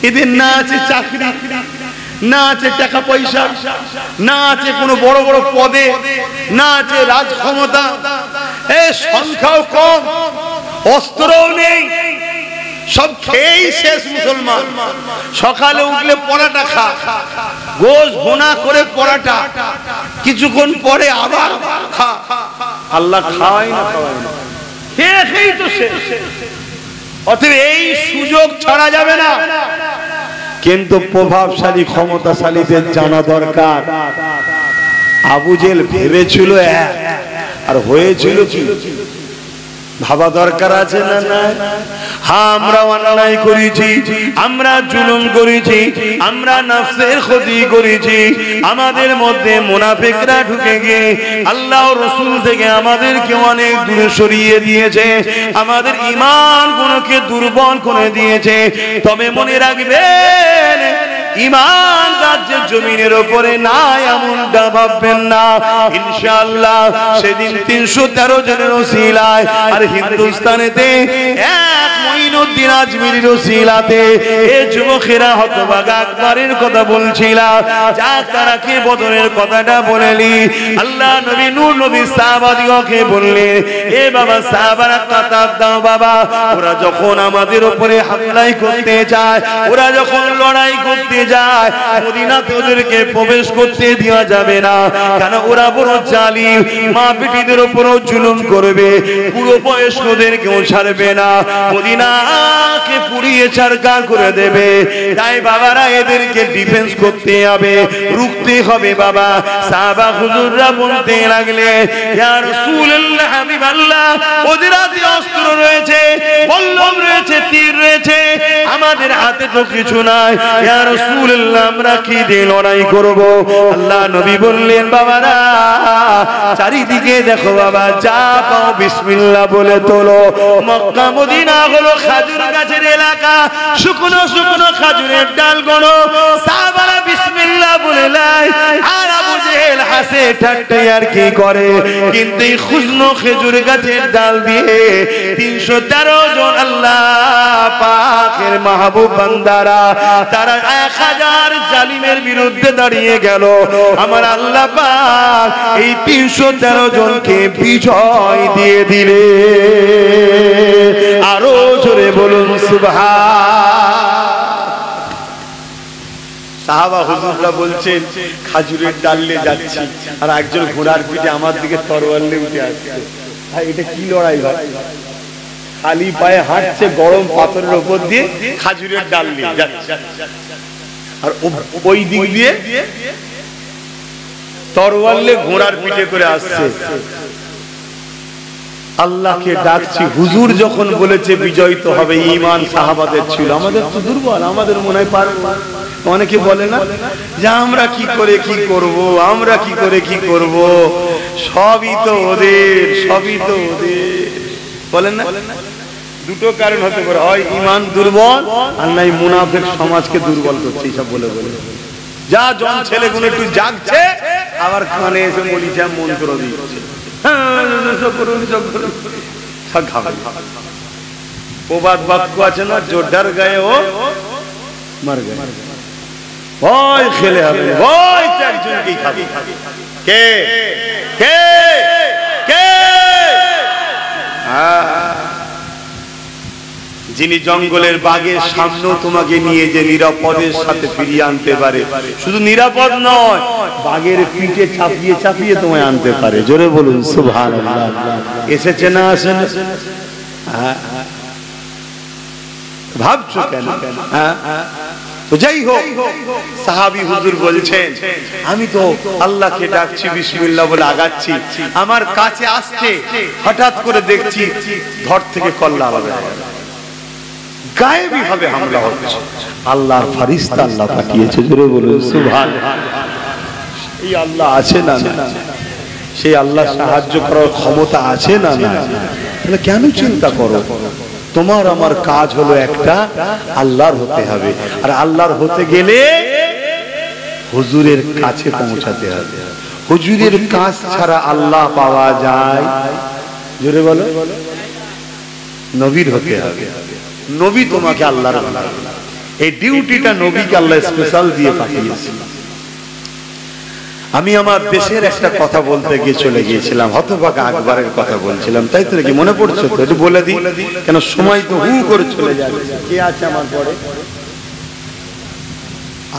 S1: এদের না আছে চাকরি, না আছে টাকা পয়সা, না আছে কোনো বড় বড় পদে, না আছে রাজ ক্ষমতা, এই সংখ্যাও কম, অস্ত্রও নেই, সব খেয়েই শেষ মুসলমান। সকালে উঠলে পরাটা খা, গোশ ভুনা করে পরাটা, কিছুক্ষণ পরে আবার খা। আল্লাহ খাওয়াই না, খেয়েই তো শেষ। অতএব এই সুযোগ ছাড়া যাবে না। কিন্তু প্রভাবশালী ক্ষমতাশালীদের জানা দরকার, আবু জেহেল ভেবেছিল আর হয়েছিল কি, ভাবা দরকার আছে না? না, আমরা অন্যায় করেছি, আমরা জুলুম করেছি, আমরা নফসের ক্ষতি করেছি, আমাদের মধ্যে মুনাফিকরা ঢুকে গিয়ে আল্লাহ ও রাসূল থেকে আমাদেরকে অনেক দূরে সরিয়ে দিয়েছে, আমাদের ঈমান গুলোকে দুর্বল করে দিয়েছে। তবে মনে রাখবেন, ঈমান রাজ্যের জমিনের উপরে নাই এমনটা ভাববেন না। ইনশাআল্লাহ সেদিন 313 জনের ওসিলায়, আর হিন্দুস্তানেতে 1 মঈনুদ্দিন আজমিরির ওসিলাতে এ যুবকেরা হতভাগা আকবরের কথা বলছিলাম, যা তারা কে বদরের কথাটা বলেলি। আল্লাহ নবী নূর নবী সাহাবাদিগকে বললেন, এ বাবা সাহাবারা কাতার দাও বাবা, ওরা যখন আমাদের উপরে হামলাই করতে যায়, ওরা যখন লড়াই করতে যায়, মদিনাতে ওদেরকে প্রবেশ করতে দেওয়া যাবে না, কারণ ওরা বড় জালিম, মা বেটিদের উপরও জুলুম করবে, পুরো বয়স্কদেরকেও ছাড়বে না, মদিনাকে পুড়িয়ে ছারখার করে দেবে। তাই বাবারা এদেরকে ডিফেন্স করতে হবে, রুখতে হবে বাবা। সাহাবা হুজুররা বলতে লাগলে, ইয়া রাসূলুল্লাহ, হাবিবাল্লাহ, ওদের হাতে অস্ত্র রয়েছে, বল্লম রয়েছে, তীর রয়েছে, আমাদের হাতে তো কিছু নাই, ইয়া রাসূলুল্লাহ, আমরা কি দিয়ে লড়াই করব? আল্লাহ নবী বললেন, বাবারা চারিদিকে দেখো বাবা, যা পাও বিসমিল্লাহ বলে তোলো। মক্কা মদিনা হলো খাজুর গাছের এলাকা, শুকনো শুকনো খাজুরের ডাল গনো, সাহাবারা বিসমিল্লাহ বলে লাই। আর আবু জেহেল হেল হাসে ঠাট্টা আর কি করে, কিন্তু এই খুশনো খেজুর গাছের ডাল দিয়ে 313 জন আল্লাহ পাকের মাহবুব বান্দারা তারা 1000 জালিমের বিরুদ্ধে দাঁড়িয়ে গেল। আমার আল্লাহ পাক এই 313 জনকে বিজয় দিয়ে দিলে। আরো জোরে বলুন সুবহান। সাহাবা হুজুররা বলছেন খাজুরের ডালে যাচ্ছি আর একজন ঘোড়ার পিঠে আমার দিকে তরোয়াল নিয়ে উঠে আসছে। ভাই এটা কি লড়াই ভাই? খালি পায়ে হাঁটছে গরম পাথরের উপর দিয়ে, খাজুরের ডাল নিয়ে যাচ্ছে আর ওই দিক দিয়ে তরোয়াল নিয়ে ঘোড়ার পিঠে করে আসছে। আল্লাহকে ডাকছি। হুজুর যখন বলেছে বিজয়িত হবে, ঈমান সাহাবাদের ছিল, আমাদের তো দুর্বল, আমাদের মনে হয় পারবো। অনেকে বলে না যে আমরা কি করে কি করব, আমরা কি করে কি করব, সবই তো ওদের, সবই তো ওদের, বলেন না? দুটো কারণ হতে পারে, হয় ঈমান দুর্বল আর নাই মুনাফিক সমাজকে দুর্বল করছে এইসব বলে বলে। যা জন ছেলেগুলো একটু জাগছে আবার কানে এসে বলিছে মন্ত্র দিচ্ছে, প্রবাদ বাক্য আছে না, জোরদার গায়ে ও মার গায়ে, ভয় খেলে হবে, ভয় তো একজনকেই খাবে। কে কে কে? যিনি জঙ্গলের বাঘের সামনেও তোমাকে নিয়ে যে নিরাপদের সাথে ফিরিয়ে আনতে পারে, শুধু নিরাপদ নয়, বাঘের পিঠে চাপিয়ে চাপিয়ে তোমায় আনতে পারে। জোরে বলুন সুবহানাল্লাহ। এসেছে না আসেন? ভাবছো কেন? তো যাই হোক, সাহাবী হুজুর বলছেন আমি তো আল্লাহকে ডাকছি, বিসমিল্লাহ বলে আগাচ্ছি, আমার কাছে আসছে হঠাৎ করে দেখছি ধর থেকে কল্লা আলাদা গায়েবী ভাবে হামলা হচ্ছে। আল্লাহর ফেরেশতা আল্লাহ পাঠিয়েছে। জোরে বলুন সুবহানাল্লাহ। এই আল্লাহ আছে না? সেই আল্লাহ সাহায্য করার ক্ষমতা আছে না? তাহলে কেন চিন্তা করো? তোমার আমার কাজ হলো একটা, আল্লাহর হতে হবে। আর আল্লাহর হতে গেলে হুজুরের কাছে পৌঁছাতে হবে। হুজুরের কাজ ছাড়া আল্লাহ পাওয়া যায়? জোরে বলো। নবীর হতে হবে। নবী তোমাকে আল্লাহর বানাবে। এই ডিউটিটা নবীকে আল্লাহ স্পেশাল দিয়ে পাঠিয়েছেন। আমি আমার দেশের একটা কথা বলতে গিয়ে চলে গিয়েছিলাম, হতভাগা আকবরের কথা বলছিলাম, তাই তো নাকি? মনে পড়ছে তো? একটু বলে দিই, কেন সময় তো হু করে চলে যাচ্ছে। কে আছে আমার পরে?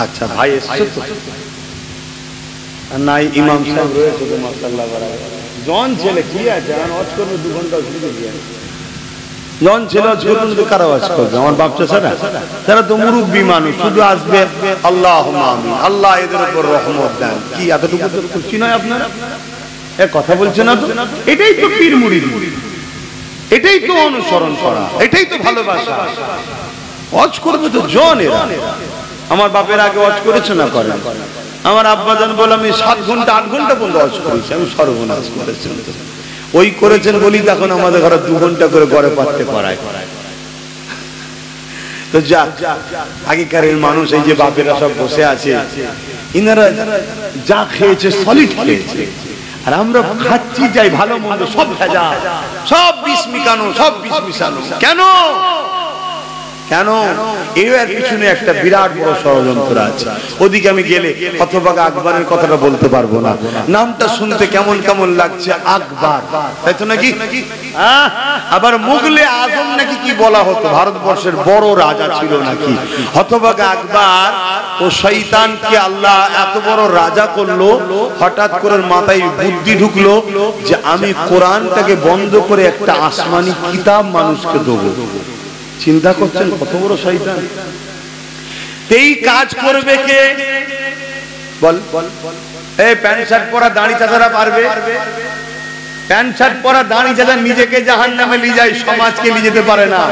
S1: আচ্ছা ভাই এসছো তো? নাই ইমাম সাহেব রয়েছে তো, মাশাআল্লাহ বারাকাতুহু। জন ছেলে কি আছে, আমি ওয়াজ করব 2 ঘন্টা শুরু দিয়ে। জন ছেলে ঝুলুন তো কারা ওয়াজ করবে? আমার বাপ চাচারা, তারা তো মুরব্বী মানুষ, শুধু আসবে আল্লাহুম্মা আমিন, আল্লাহ এদের উপর রহমত দেন। কি এতটুকু তো খুশি নয় আপনারা? এ কথা বলছেন না তো? এটাই তো পীর মুরিদ, এটাই তো অনুসরণ করা, এটাই তো ভালোবাসা। ওয়াজ করবে তো জন এরা। আমার বাপের আগে ওয়াজ করেছে না? করেন। আমার আব্বাজান বলে আমি 7 ঘন্টা 8 ঘন্টা পর্যন্ত ওয়াজ করেছি। আমি সর্বনাশ করেছি। ওই করেছেন বলি তখন আমাদের ঘরে 2 ঘন্টা করে গড়ে পাঠতে করায়। তো যা আগেকার মানুষ, এই যে বাপেরা সব বসে আছে, ইনারা যা খেয়েছে সলিড খেয়েছে, আর আমরা খাচ্ছি যাই ভালো মন্দ সব ভেজা, সব বিষ মিশানো, সব বিষ মিশানো। কেন? কেন? এর পিছনে একটা বিরাট বড় ষড়যন্ত্র আছে। ওদিকে আমি গেলে হতভাগা আকবরের কথাটা বলতে পারবো না। নামটা শুনতে কেমন কেমন লাগছে, আকবর, তাই তো নাকি? আবার মুগলে আজম নাকি কি বলা হতো, ভারতবর্ষের বড় রাজা ছিল নাকি। হতভাগা আকবর ও শয়তানকে আল্লাহ এত বড় রাজা করলো, হঠাৎ করে মাথায় বুদ্ধি ঢুকলো যে আমি কোরআনটাকে বন্ধ করে একটা আসমানি কিতাব মানুষকে দেবো। চিন্তা করছেন কত বড় শয়তান। এই কাজ করবে কে? বল। এই প্যান্ট শার্ট পরা দাড়ি চাচারা পারবে? প্যান্ট শার্ট পরা দাড়ি চাচা নিজেকে জাহান্নামে নিয়ে যায়, সমাজকে নিয়ে যেতে পারে না।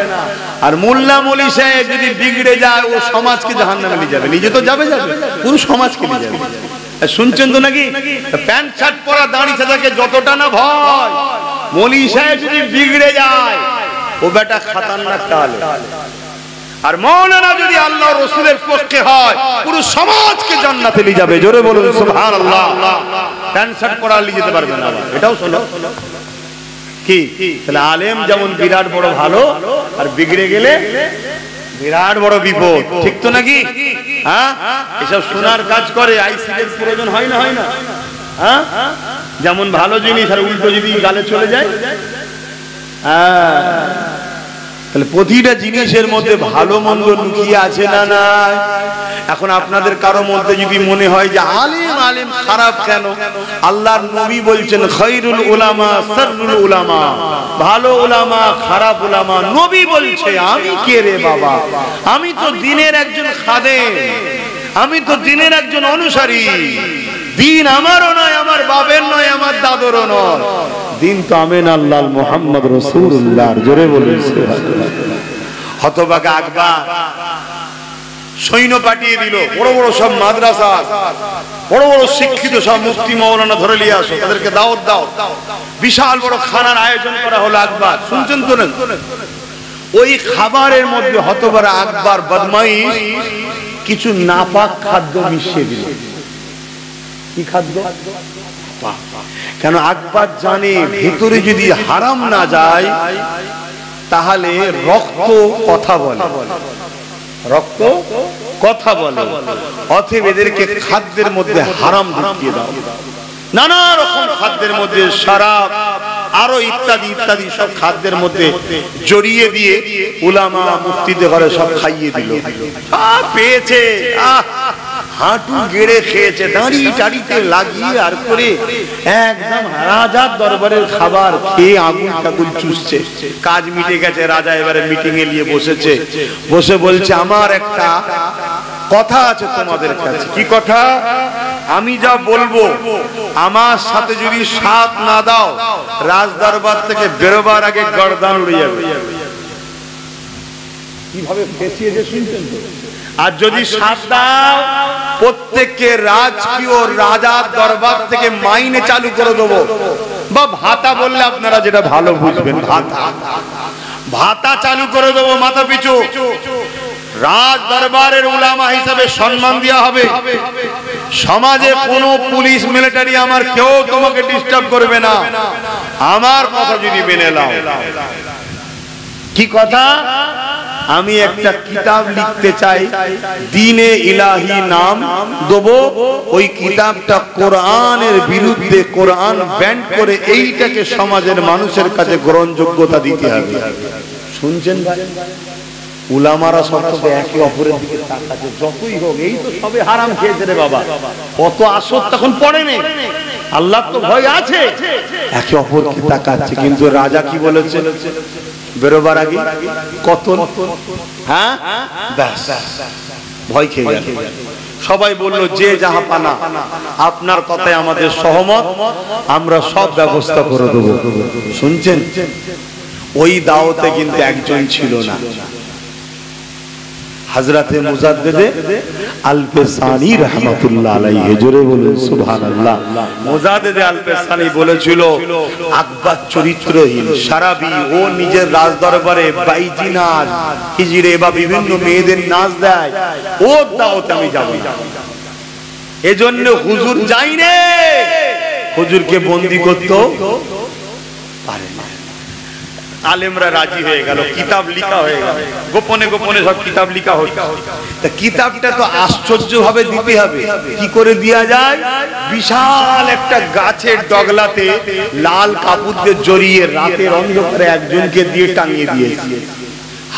S1: আর মোল্লা মলি সাহেব যদি বিগড়ে যায়, ও সমাজকে জাহান্নামে নিয়ে যাবে। নিজে তো যাবে যাবে, পুরো সমাজকে নিয়ে যাবে। শুনছেন তো নাকি? প্যান্ট শার্ট পরা দাড়ি চাচাকে যতটা না ভয়, মলি সাহেব যদি বিগড়ে যায়, ও বেটা খতরনাক কাল। আর মাওলানা যদি আল্লাহ রাসূলের পক্ষে হয় পুরো সমাজকে জান্নাতে নিয়ে যাবে। জোরে বলুন সুবহানাল্লাহ। ক্যান্সার করা নিয়ে যেতে পারবে না। এটাও শোনো কি, তাহলে আলেম যেমন বিরাট বড় ভালো, আর বিগড়ে গেলে বিরাট বড় বিপদ, ঠিক তো নাকি? হ্যাঁ, এসব শোনার কাজ করে আইসিডের প্রয়োজন হয় না, হয় না? হ্যাঁ, যেমন ভালো জিনিস আর উল্টো যদি গালে চলে যায়। হ্যাঁ, তাহলে প্রতিটা জিনিসের মধ্যে ভালো মন্দ লুকিয়ে আছে না নাই? এখন আপনাদের কারো মধ্যে যদি মনে হয় যে আলেম আলেম খারাপ কেন, আল্লাহর নবী বলছেন খায়রুল উলামা শাররুল উলামা, ভালো উলামা খারাপ উলামা। নবী বলছে আমি কে রে বাবা? আমি তো দ্বীনের একজন খাদেম, আমি তো দ্বীনের একজন অনুসারী। দ্বীন আমারও নয়, আমার বাবের নয়, আমার দাদুরও নয়। দ্বীন তো আমিন আল্লাহ মুহাম্মদ রাসূলুল্লাহ। জোরে বলুন সুবহানাল্লাহ। হতভাগা আকবর সৈন্য পাঠিয়ে দিল, বড় বড় সব মাদ্রাসা, বড় বড় শিক্ষিত সব মুফতি মাওলানা ধরে নিয়ে আসো, তাদেরকে দাওয়াত দাও। বিশাল বড় খানার আয়োজন করা হলো। আকবর শুনছেন তো? ওই খাবারের মধ্যে হতভাগা আকবর বদমাইশ কিছু নাপাক খাদ্য মিশিয়ে দিল। কি খাদ্য? কেন আকবর জানে ভিতরে যদি হারাম না যায় তাহলে রক্ত কথা বলে, রক্ত কথা বলে। অতএব এদেরকে খাদ্যের মধ্যে হারাম ঢুকিয়ে দাও। নানা রকম খাদ্যের মধ্যে শরাব আরো ইত্যাদি ইত্যাদি সব খাদ্যের মধ্যে জড়িয়ে দিয়ে উলামা মুফতিদের ঘরে সব খাইয়ে দিল। পেয়েছে, হাঁটু গেড়ে খেয়েছে, দাঁড়ি টাড়িতে লাগিয়ে আর করে একদম রাজার দরবারের খাবার খেয়ে আগুন টাগুন চুষছে। কাজ মিটে গেছে, রাজা এবারে মিটিং এ নিয়ে বসেছে। বসে বলছে আমার একটা কথা আছে তোমাদের কাছে। কি কথা? আমি যা বলবো আমার সাথে যদি সাথ না দাও রাজ দরবার থেকে বেরোবার আগে গর্দান উড়ে যাবে। কিভাবে ফেসিয়েছে শুনছেন তো? আর যদি সাথ দাও প্রত্যেককে রাজকীয় রাজার দরবার থেকে মাইনে চালু করে দেবো, বা ভাতা বললে আপনারা যেটা ভালো বুঝবেন, ভাতা ভাতা চালু করে দেবো মাথা পিছু। রাজ দরবারের উলামা হিসাবে সম্মান দেওয়া হবে। সমাজে কোনো পুলিশ মিলিটারি আমার কেউ তোমাকে ডিস্টার্ব করবে না, আমার কথা যদি মেনে নাও। কি কথা? আমি একটা কিতাব লিখতে চাই, দ্বীনে ইলাহি নাম দেবো। ওই কিতাবটা কোরআনের বিরুদ্ধে, কোরআন ব্যান করে এইটাকে সমাজের মানুষের কাছে গ্রহণযোগ্যতা দিতে হবে। শুনছেন ভাই? উলামারা সব একে অপরের দিকে তাকাচ্ছে। যতই হোক এই তো সবে হারাম খেয়েছে রে বাবা, কত আসর তখন পড়ে নেই, আল্লাহ তো ভয় আছে, একে অপরকে তাকাচ্ছে। কিন্তু রাজা কি বলেছে? বেরোবার আগে কত, হ্যাঁ ব্যাস ভয় খেয়ে গেল। সবাই বলল যে যাহা পানা, আপনার কথায় আমাদের সহমত, আমরা সব ব্যবস্থা করে দেবো। শুনছেন? ওই দাওয়াতে কিন্তু একজন ছিল না, হযরতে মুজাদ্দিদে আল-পেসানি রাহমাতুল্লাহ আলাইহি। জোরে বলুন সুবহানাল্লাহ। মুজাদ্দিদে আল-পেসানি বলেছিল আকবর চরিত্রহীন, সারাবি, ও নিজের রাজ দরবারে বাইজি নাচ, হিজড়ে বা বিভিন্ন মেয়েদের নাচ দেয়, ও দাওয়াতে আমি যাব না। এজন্য হুজুর যাই রে, হুজুরকে বন্দী করতে পারে না। আলেমরা রাজি হয়ে গেল, কিতাব লিখা হয়ে গেল, গোপনে গোপনে সব কিতাব লিখা হচ্ছে। তা কিতাবটা তো আশ্চর্য ভাবে দিতে হবে। কি করে দেয়া যায়? বিশাল একটা গাছের ডগলাতে লাল কাপড় দিয়ে জড়িয়ে রাতের অন্ধকারে একজনকে দিয়ে টাঙিয়ে দিয়েছে।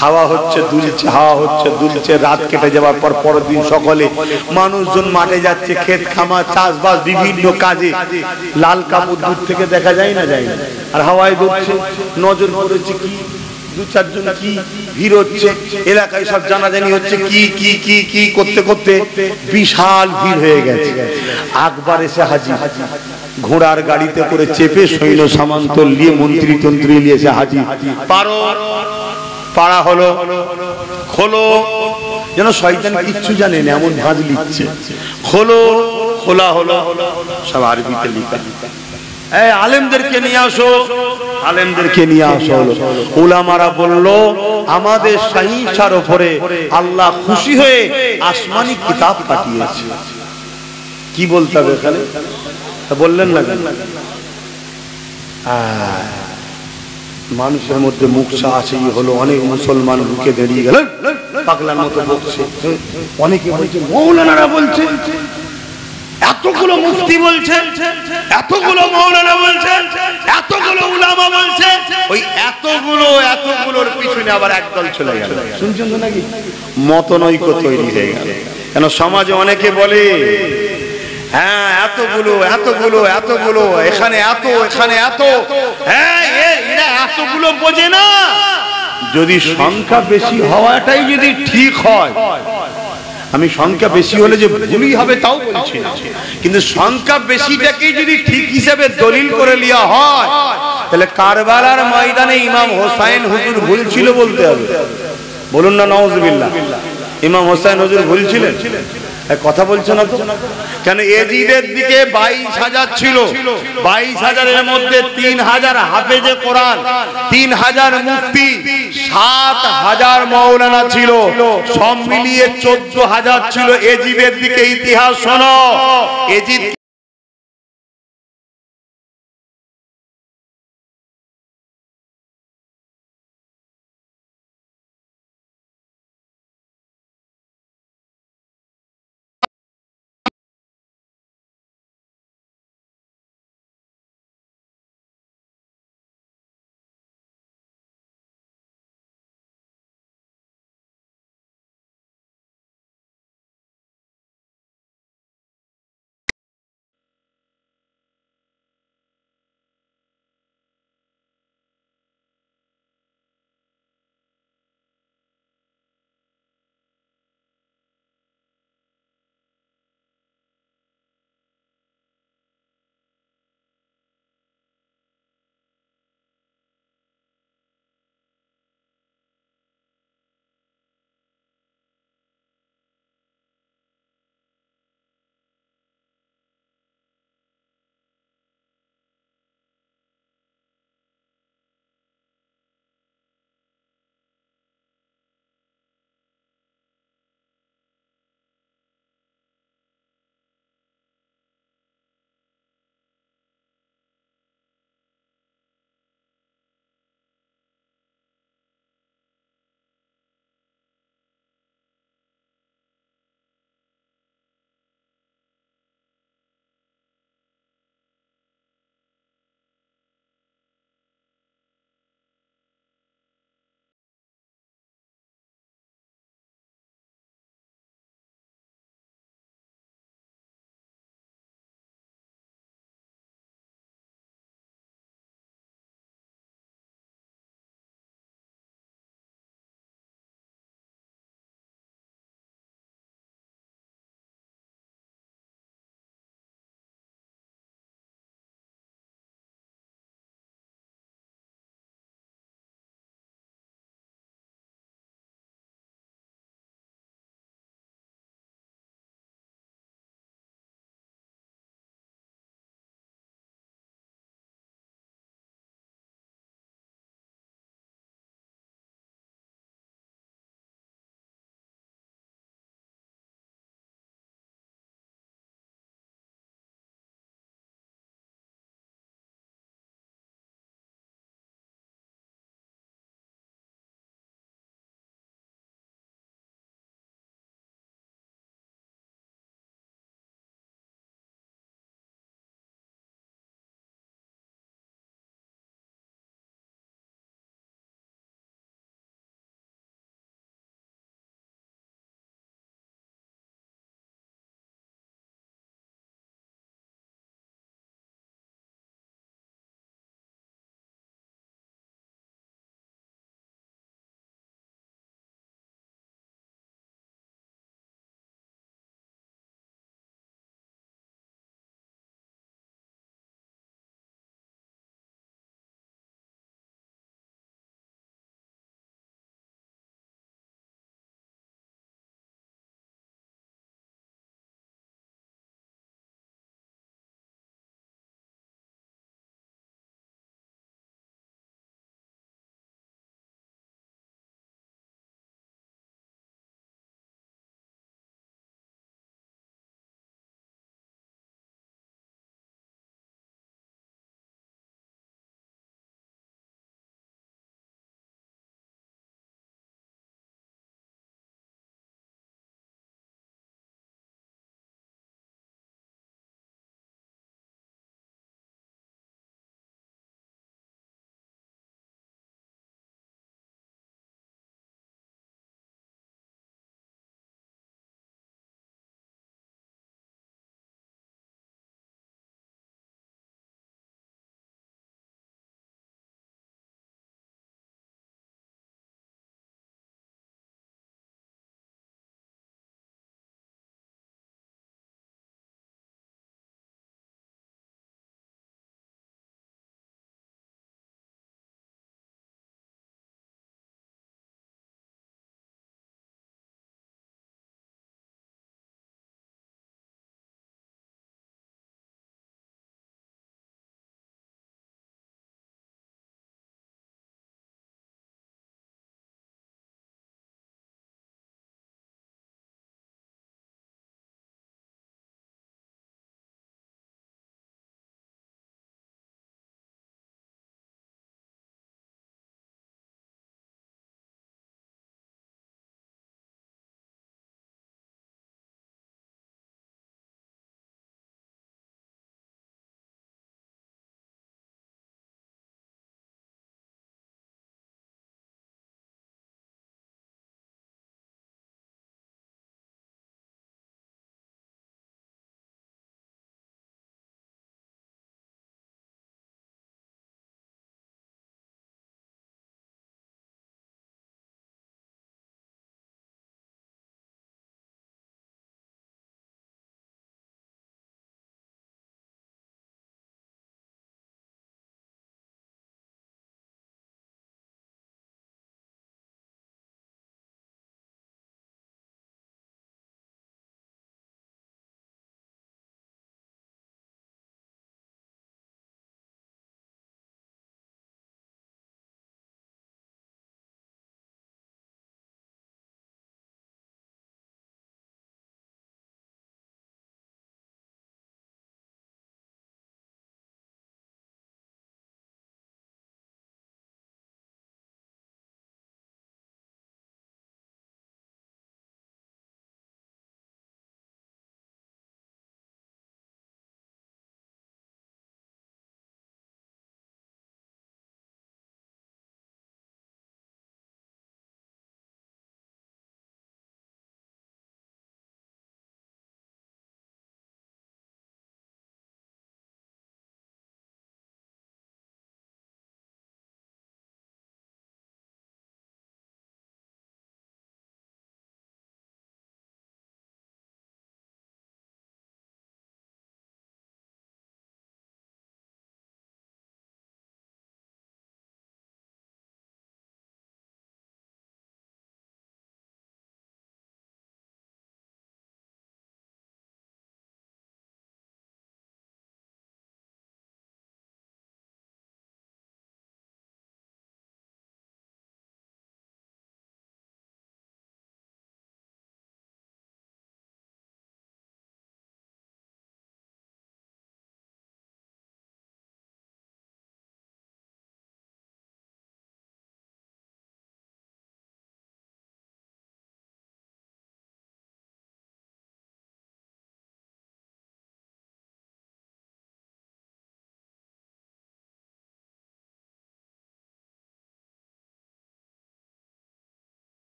S1: হাওয়া হচ্ছে দুলছে, হাওয়া হচ্ছে দুলছে। রাত কেটে যাওয়ার পর পরের দিন সকালে মানুষজন মাঠে যাচ্ছে, ক্ষেত খামার চাষবাস বিভিন্ন কাজে। লাল কাপড় দূর থেকে দেখা যায় না, যায় না, আর হাওয়ায় দুলছে। নজর পড়েছে কি দু চারজন, কি ভিড় হচ্ছে এলাকায়, সব জানাজানি হচ্ছে, কি কি কি কি করতে করতে বিশাল ভিড় হয়ে গেছে। আকবর এসে হাজির, ঘোড়ার গাড়িতে করে চেপে সৈন্য সামন্ত নিয়ে, মন্ত্রী তন্ত্রী নিয়ে এসে হাজির। পারো পাড়া হলো, খোলো, যেন শয়তান কিচ্ছু জানে না এমন ভাঁজ লিখছে। খোলো, খোলা হলো, সব আরবিতে লিখা। এই আলেমদেরকে নিয়ে আসো, আলেমদেরকে নিয়ে আসা হলো। উলামারা বলল আমাদের সহিংসার উপরে আল্লাহ খুশি হয়ে আসমানি কিতাব পাঠিয়েছে। কি বলতে হবে এখানে? বললেন না মানুষের মধ্যে মুখসা আছেই হলো, অনেক মুসলমান রুখে দাঁড়িয়ে গেলেন পাগলার মতো বকছে। অনেকে বলছে মৌলানারা বলছে, এতগুলো মুফতি বলছে, এতগুলো মৌলানা বলছে, এতগুলো উলামা বলছে, ওই এতগুলোর পিছনে আবার একদল চলে গেল। শুনছেন তো নাকি? মতনৈক্য তৈরি হয়ে গেল। কেন সমাজে অনেকে বলে হ্যাঁ এতগুলো এখানে এত এখানে এত, হ্যাঁ এরা এতগুলো বোঝে না। যদি সংখ্যা বেশি হওয়াটাই যদি ঠিক হয়, আমি সংখ্যা বেশি হলে যে ভুলই হবে তাও বলছি না, কিন্তু সংখ্যা বেশিটাকে যদি ঠিক হিসেবে দলিল করে নেওয়া হয়, তাহলে কারবালার ময়দানে ইমাম হোসাইন হুজুর ভুল ছিল বলতে হবে। বলুন না নাউজুবিল্লাহ। ইমাম হোসাইন হুজুর ভুল ছিলেন? কথা বলছে না তো কেন? এজিদের দিকে 22,000 ছিল, 22,000-এর মধ্যে 3,000 হাফেজে কোরআন, 3,000 মুফতি, 7,000 মাওলানা ছিল, সব মিলিয়ে 14,000 ছিল। এজিদের দিকে ইতিহাস শোনো, এজিদ